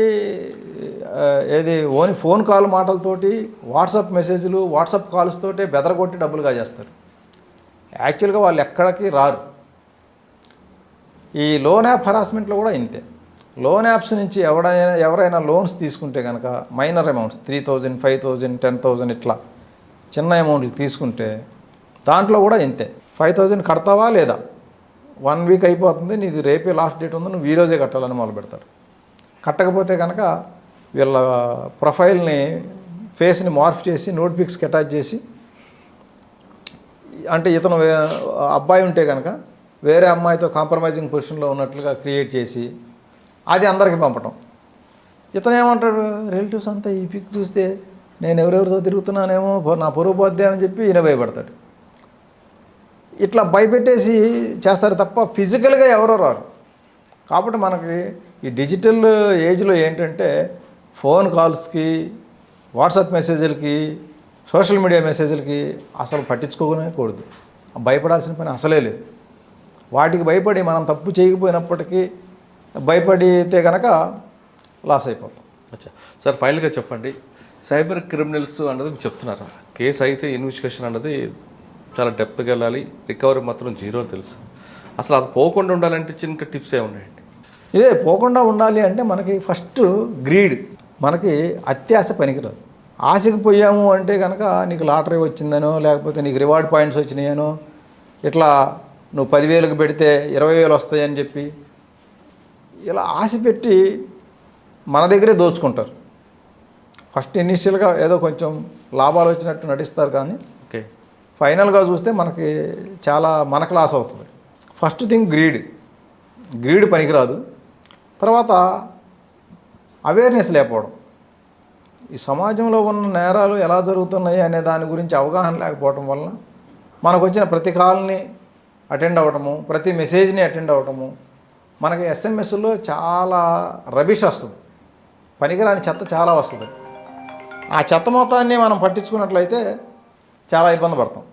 ఏది ఓన్లీ ఫోన్ కాల్ మాటలతోటి వాట్సాప్ మెసేజ్లు వాట్సాప్ కాల్స్ తోటి బెదరగొట్టి డబ్బులు కాజేస్తారు. యాక్చువల్గా వాళ్ళు ఎక్కడికి రారు. ఈ లోన్ యాప్ హరాస్మెంట్లో కూడా ఇంతే. లోన్ యాప్స్ నుంచి ఎవరైనా లోన్స్ తీసుకుంటే కనుక మైనర్ అమౌంట్స్ 3,000, 5,000, 10,000 ఇట్లా చిన్న అమౌంట్లు తీసుకుంటే దాంట్లో కూడా ఇంతే. 5,000 కడతావా లేదా, 1 వీక్ అయిపోతుంది, నీది రేపే లాస్ట్ డేట్ ఉంది, నువ్వు ఈరోజే కట్టాలని మొదలు పెడతారు. కట్టకపోతే కనుక వీళ్ళ ప్రొఫైల్ని ఫేస్ని మార్ఫ్ చేసి నోట్ పిక్స్కి అటాచ్ చేసి, అంటే ఇతను అబ్బాయి ఉంటే కనుక వేరే అమ్మాయితో కాంప్రమైజింగ్ పొజిషన్లో ఉన్నట్లుగా క్రియేట్ చేసి అది అందరికీ పంపటం. ఇతను ఏమంటాడు, రిలేటివ్స్ అంతా ఈ పిక్ చూస్తే నేను ఎవరెవరితో తిరుగుతున్నానేమో, నా పొరుగు పోద్దే అని చెప్పి ఈయన భయపడతాడు. ఇట్లా భయపెట్టేసి చేస్తారు తప్ప ఫిజికల్గా ఎవరో రారు. కాబట్టి మనకి ఈ డిజిటల్ ఏజ్లో ఏంటంటే ఫోన్ కాల్స్కి, వాట్సాప్ మెసేజ్లకి, సోషల్ మీడియా మెసేజ్లకి అసలు పట్టించుకోకూడదు. భయపడాల్సిన పని అసలే లేదు. వాటికి భయపడి మనం తప్పు చేయకపోయినప్పటికీ భయపడితే కనుక లాస్ అయిపోతాం. అచ్చా సార్, ఫైనల్గా చెప్పండి, సైబర్ క్రిమినల్స్ అన్నది మీరు చెప్తున్నారు, కేసు అయితే ఇన్వెస్టిగేషన్ అన్నది చాలా డెప్త్గా వెళ్ళాలి, రికవరీ మాత్రం 0 తెలుసు. అసలు అది పోకుండా ఉండాలంటే చిన్న టిప్స్ ఏమున్నాయండి? ఇదే పోకుండా ఉండాలి అంటే మనకి ఫస్ట్ గ్రీడ్, మనకి అత్యాశ పనికిరాదు. ఆశకు పోయాము అంటే కనుక నీకు లాటరీ వచ్చిందనో లేకపోతే నీకు రివార్డ్ పాయింట్స్ వచ్చినాయనో, ఇట్లా నువ్వు 10,000కి పెడితే 20,000 వస్తాయని చెప్పి ఇలా ఆశ పెట్టి మన దగ్గరే దోచుకుంటారు. ఫస్ట్ ఇనిషియల్గా ఏదో కొంచెం లాభాలు వచ్చినట్టు నటిస్తారు కానీ ఓకే ఫైనల్గా చూస్తే మనకి మనకు లాస్ అవుతుంది. ఫస్ట్ థింగ్ గ్రీడ్ పనికిరాదు. తర్వాత అవేర్నెస్ లేకపోవడం, ఈ సమాజంలో ఉన్న నేరాలు ఎలా జరుగుతున్నాయి అనే దాని గురించి అవగాహన లేకపోవడం వలన మనకు వచ్చిన ప్రతి కాల్ని అటెండ్ అవ్వటము, ప్రతి మెసేజ్ని అటెండ్ అవ్వటము, మనకి ఎస్ఎంఎస్లో చాలా రబిష్ వస్తుంది, పనికిరాని చెత్త చాలా వస్తుంది. ఆ చెత్త మొత్తాన్ని మనం పట్టించుకున్నట్లయితే చాలా ఇబ్బంది పడతాం.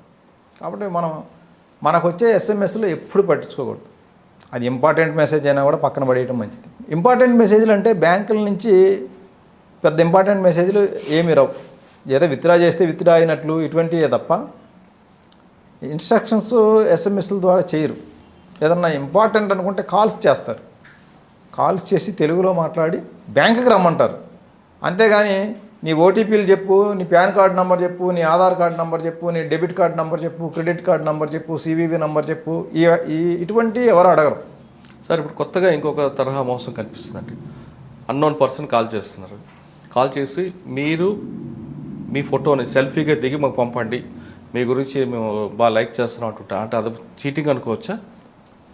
కాబట్టి మనకు వచ్చే ఎస్ఎంఎస్లో ఎప్పుడు పట్టించుకోకూడదు. అది ఇంపార్టెంట్ మెసేజ్ అయినా కూడా పక్కన పడేయడం మంచిది. ఇంపార్టెంట్ మెసేజ్లు అంటే బ్యాంకుల నుంచి పెద్ద ఇంపార్టెంట్ మెసేజ్లు ఏమీ రావు, ఏదో విత్డ్రా చేస్తే విత్డ్రా అయినట్లు ఇటువంటివే తప్ప ఇన్స్ట్రక్షన్స్ ఎస్ఎంఎస్ల ద్వారా చేయరు. ఏదన్నా ఇంపార్టెంట్ అనుకుంటే కాల్స్ చేస్తారు, కాల్స్ చేసి తెలుగులో మాట్లాడి బ్యాంకుకి రమ్మంటారు. అంతేగాని నీ ఓటీపీలు చెప్పు, నీ పాన్ కార్డు నెంబర్ చెప్పు, నీ ఆధార్ కార్డు నెంబర్ చెప్పు, నీ డెబిట్ కార్డు నెంబర్ చెప్పు, క్రెడిట్ కార్డు నెంబర్ చెప్పు, సివివి నెంబర్ చెప్పు, ఇటువంటి ఎవరు అడగరు. సార్, ఇప్పుడు కొత్తగా ఇంకొక తరహా మోసం కనిపిస్తుందండి. అన్నోన్ పర్సన్ కాల్ చేస్తున్నారు, కాల్ చేసి మీరు మీ ఫోటోని సెల్ఫీగా దిగి మాకు పంపండి, మీ గురించి మేము బాగా లైక్ చేస్తున్నాం అంటుంటా. అంటే అది చీటింగ్ అనుకోవచ్చా?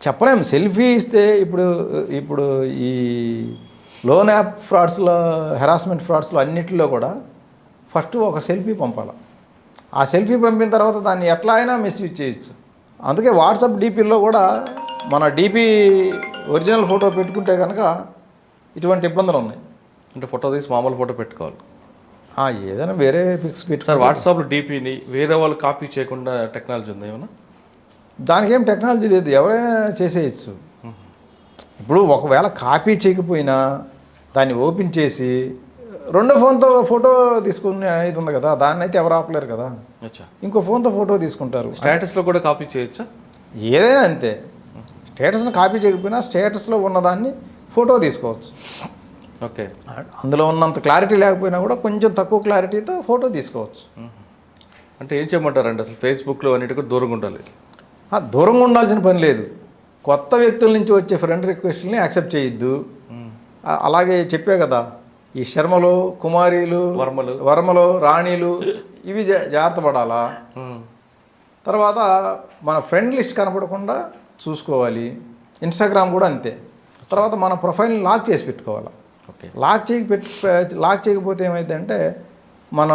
చెప్పలేము. సెల్ఫీ ఇస్తే ఇప్పుడు ఈ లోన్ యాప్ ఫ్రాడ్స్లో, హెరాస్మెంట్ ఫ్రాడ్స్లో అన్నిటిలో కూడా ఫస్ట్ ఒక సెల్ఫీ పంపాలి. ఆ సెల్ఫీ పంపిన తర్వాత దాన్ని ఎట్లా అయినా మిస్యూజ్ చేయొచ్చు. అందుకే వాట్సాప్ డీపీల్లో కూడా మన డీపీ ఒరిజినల్ ఫోటో పెట్టుకుంటే కనుక ఇటువంటి ఇబ్బందులు ఉన్నాయి. అంటే ఫోటో తీసి మామూలు ఫోటో పెట్టుకోవాలి. ఏదైనా వేరే పిక్స్ పెట్టి సార్, వాట్సాప్లో డీపీని వేరే వాళ్ళు కాపీ చేయకుండా టెక్నాలజీ ఉంది ఏమన్నా? దానికి ఏం టెక్నాలజీ లేదు, ఎవరైనా చేసేయచ్చు. ఇప్పుడు ఒకవేళ కాపీ చేయకపోయినా దాన్ని ఓపెన్ చేసి రెండో ఫోన్తో ఫోటో తీసుకునే ఇది ఉంది కదా, దాన్ని అయితే ఎవరు ఆపలేరు కదా. ఇంకో ఫోన్తో ఫోటో తీసుకుంటారు. స్టేటస్లో కూడా కాపీ చేయొచ్చా? ఏదైనా అంతే. స్టేటస్ని కాపీ చేయకపోయినా స్టేటస్లో ఉన్నదాన్ని ఫోటో తీసుకోవచ్చు. ఓకే, అందులో ఉన్నంత క్లారిటీ లేకపోయినా కూడా కొంచెం తక్కువ క్లారిటీతో ఫోటో తీసుకోవచ్చు. అంటే ఏం చేయమంటారండి, అసలు ఫేస్బుక్లో అన్నిటికీ దూరంగా ఉండాలి? దూరంగా ఉండాల్సిన పని లేదు. కొత్త వ్యక్తుల నుంచి వచ్చే ఫ్రెండ్ రిక్వెస్ట్ని యాక్సెప్ట్ చేయొద్దు. అలాగే చెప్పే కదా ఈ శర్మలు కుమారీలు వర్మలు రాణీలు ఇవి జాగ్రత్త పడాలా. తర్వాత మన ఫ్రెండ్ లిస్ట్ కనపడకుండా చూసుకోవాలి. ఇన్స్టాగ్రామ్ కూడా అంతే. తర్వాత మన ప్రొఫైల్ని లాక్ చేసి పెట్టుకోవాలి. లాక్ చేయకపోతే ఏమైందంటే మన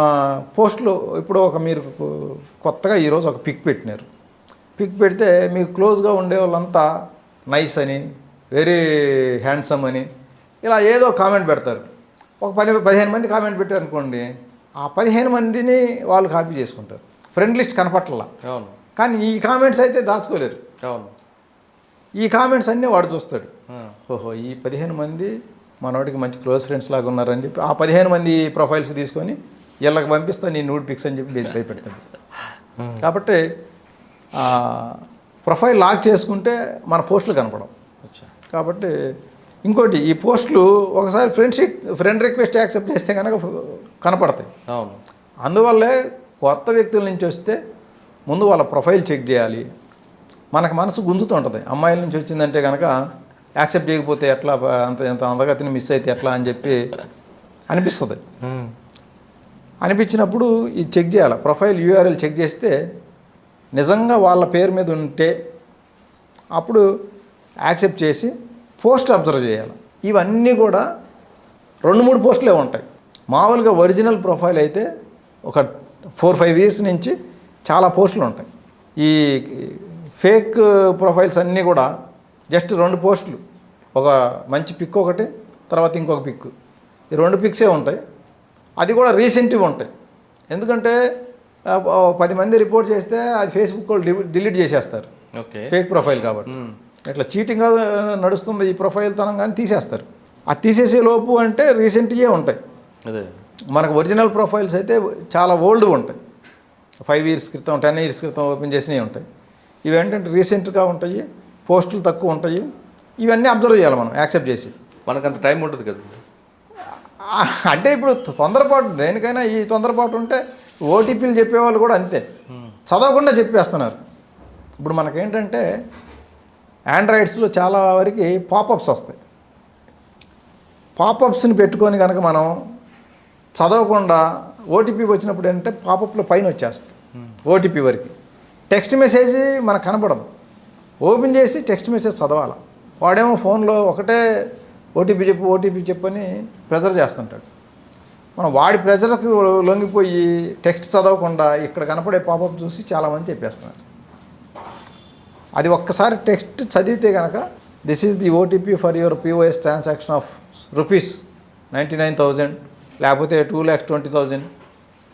పోస్టులు ఇప్పుడు మీరు కొత్తగా ఈరోజు ఒక పిక్ పెట్టినారు. పిక్ పెడితే మీకు క్లోజ్గా ఉండే వాళ్ళంతా నైస్ అని, వెరీ హ్యాండ్సమ్ అని ఇలా ఏదో కామెంట్ పెడతారు. ఒక 15 మంది కామెంట్ పెట్టారు అనుకోండి, ఆ 15 మందిని వాళ్ళు కాపీ చేసుకుంటారు. ఫ్రెండ్ లిస్ట్ కనపట్లా. కానీ ఈ కామెంట్స్ అయితే దాచుకోలేరు. ఈ కామెంట్స్ అన్నీ వాడు చూస్తాడు. ఓహో, ఈ 15 మంది మనవాడికి మంచి క్లోజ్ ఫ్రెండ్స్ లాగా ఉన్నారని చెప్పి ఆ 15 మంది ప్రొఫైల్స్ తీసుకొని వీళ్ళకి పంపిస్తా నీ నూడ్ పిక్స్ అని చెప్పి భయపెడతాడు. కాబట్టి ప్రొఫైల్ లాక్ చేసుకుంటే మన పోస్టులు కనపడవు. కాబట్టి ఇంకోటి, ఈ పోస్టులు ఒకసారి ఫ్రెండ్ రిక్వెస్ట్ యాక్సెప్ట్ చేస్తే కనుక కనపడతాయి. అందువల్లే కొత్త వ్యక్తుల నుంచి వస్తే ముందు వాళ్ళ ప్రొఫైల్ చెక్ చేయాలి. మనకు మనసు గుంజుతుంటుంది, అమ్మాయిల నుంచి వచ్చిందంటే కనుక యాక్సెప్ట్ చేయకపోతే ఎట్లా, ఎంత అందగతిని మిస్ అయితే ఎట్లా అని చెప్పి అనిపిస్తుంది. అనిపించినప్పుడు ఇది చెక్ చేయాలి. ప్రొఫైల్ యూఆర్ఎల్ చెక్ చేస్తే నిజంగా వాళ్ళ పేరు మీద ఉంటే అప్పుడు యాక్సెప్ట్ చేసి పోస్ట్ అబ్జర్వ్ చేయాలి. ఇవన్నీ కూడా 2-3 పోస్టులే ఉంటాయి. మామూలుగా ఒరిజినల్ ప్రొఫైల్ అయితే ఒక 4-5 ఇయర్స్ నుంచి చాలా పోస్టులు ఉంటాయి. ఈ ఫేక్ ప్రొఫైల్స్ అన్నీ కూడా జస్ట్ 2 పోస్టులు, ఒక మంచి పిక్ ఒకటి, తర్వాత ఇంకొక పిక్, ఈ 2 పిక్సే ఉంటాయి. అది కూడా రీసెంట్వి ఉంటాయి. ఎందుకంటే 10 మంది రిపోర్ట్ చేస్తే అది ఫేస్బుక్ వాళ్ళు డిలీట్ చేసేస్తారు, ఫేక్ ప్రొఫైల్ కాబట్టి. ఇట్లా చీటింగ్గా నడుస్తుంది ఈ ప్రొఫైల్ తనం కానీ తీసేస్తారు. అది తీసేసే లోపు అంటే రీసెంట్గా ఉంటాయి. మనకు ఒరిజినల్ ప్రొఫైల్స్ అయితే చాలా ఓల్డ్గా ఉంటాయి. 5 ఇయర్స్ క్రితం 10 ఇయర్స్ క్రితం ఓపెన్ చేసినవి ఉంటాయి. ఇవి ఏంటంటే రీసెంట్గా ఉంటాయి, పోస్టులు తక్కువ ఉంటాయి. ఇవన్నీ అబ్జర్వ్ చేయాలి మనం యాక్సెప్ట్ చేసి. మనకంత టైం ఉంటుంది కదా. అంటే ఇప్పుడు తొందరపాటు, దేనికైనా ఈ తొందరపాటు ఉంటే ఓటీపీలు చెప్పేవాళ్ళు కూడా అంతే, చదవకుండా చెప్పేస్తున్నారు. ఇప్పుడు మనకేంటంటే ఆండ్రాయిడ్స్లో చాలా వరకు పాపప్స్ వస్తాయి. పాపప్స్ని పెట్టుకొని కనుక మనం చదవకుండా ఓటీపీ వచ్చినప్పుడు ఏంటంటే పాపప్లో పైన వచ్చేస్తుంది ఓటీపీ వరకు. టెక్స్ట్ మెసేజ్ మనకు కనపడదు. ఓపెన్ చేసి టెక్స్ట్ మెసేజ్ చదవాలి. వాడేమో ఫోన్లో ఒకటే ఓటీపీ చెప్పు అని ప్రెజర్ చేస్తుంటాడు. మనం వాడి ప్రెజర్కి లొంగిపోయి టెక్స్ట్ చదవకుండా ఇక్కడ కనపడే పాపప్ చూసి చాలామంది చెప్పేస్తున్నారు. అది ఒక్కసారి టెక్స్ట్ చదివితే కనుక this is the OTP for your POS transaction of ₹99,000 లేకపోతే 2,20,000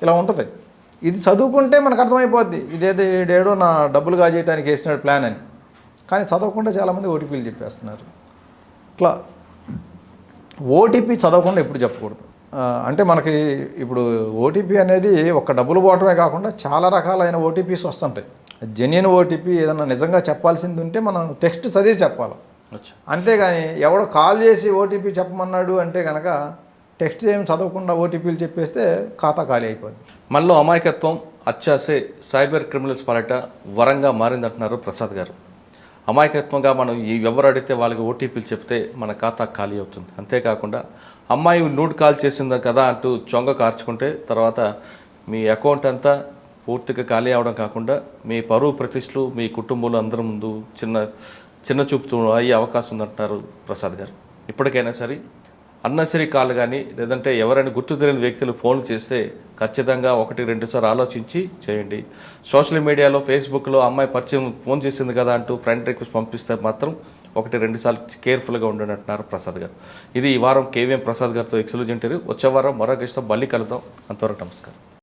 ఇలా ఉంటుంది. ఇది చదువుకుంటే మనకు అర్థమైపోద్ది ఇదేదో నా డబ్బులు కాజేయడానికి వేసినాడు ప్లాన్ అని. కానీ చదవకుండా చాలామంది ఓటీపీలు చెప్పేస్తున్నారు. ఇట్లా ఓటీపీ చదవకుండా ఎప్పుడు చెప్పకూడదు. అంటే మనకి ఇప్పుడు ఓటీపీ అనేది ఒక డబ్బులు పోవటమే కాకుండా చాలా రకాలైన ఓటీపీస్ వస్తుంటాయి. జెన్యున్ ఓటీపీ ఏదన్నా నిజంగా చెప్పాల్సింది ఉంటే మనం టెక్స్ట్ చదివి చెప్పాలి. అంతేగాని ఎవడో కాల్ చేసి ఓటీపీ చెప్పమన్నాడు అంటే కనుక టెక్స్ట్ ఏమి చదవకుండా ఓటీపీలు చెప్పేస్తే ఖాతా ఖాళీ అయిపోద్ది. మనలో అమాయకత్వం, అత్యాసే సైబర్ క్రిమినల్స్ పాలట వరంగా మారిందంటున్నారు ప్రసాద్ గారు. అమాయకత్వంగా మనం ఎవరు అడిగితే వాళ్ళకి ఓటీపీలు చెప్తే మన ఖాతా ఖాళీ అవుతుంది. అంతేకాకుండా అమ్మాయి నూడ్ కాల్ చేసిందా కదా అంటూ చొంగ కార్చుకుంటే తర్వాత మీ అకౌంట్ అంతా పూర్తిగా ఖాళీ అవడం కాకుండా మీ పరువు ప్రతిష్టలు మీ కుటుంబంలో అందరి ముందు చిన్న చూపుతూ అయ్యే అవకాశం ఉందంటున్నారు ప్రసాద్ గారు. ఇప్పటికైనా సరే అన్నసరి కాల్ కానీ లేదంటే ఎవరైనా గుర్తు తెలియని వ్యక్తులు ఫోన్ చేస్తే ఖచ్చితంగా 1-2 సార్లు ఆలోచించి చేయండి. సోషల్ మీడియాలో ఫేస్బుక్లో అమ్మాయి పరిచయం ఫోన్ చేసింది కదా అంటూ ఫ్రెండ్ రిక్వెస్ట్ పంపిస్తే మాత్రం 1-2 సార్లు కేర్ఫుల్గా ఉండండి అంటున్నారు ప్రసాద్ గారు. ఇది ఈ వారం కేవీఎం ప్రసాద్ గారితో ఎక్స్క్లూజివ్ ఇంటర్వ్యూ. వచ్చే వారం మరో గెస్ట్తో మళ్ళీ కలుద్దాం. అంతవరకు నమస్కారం.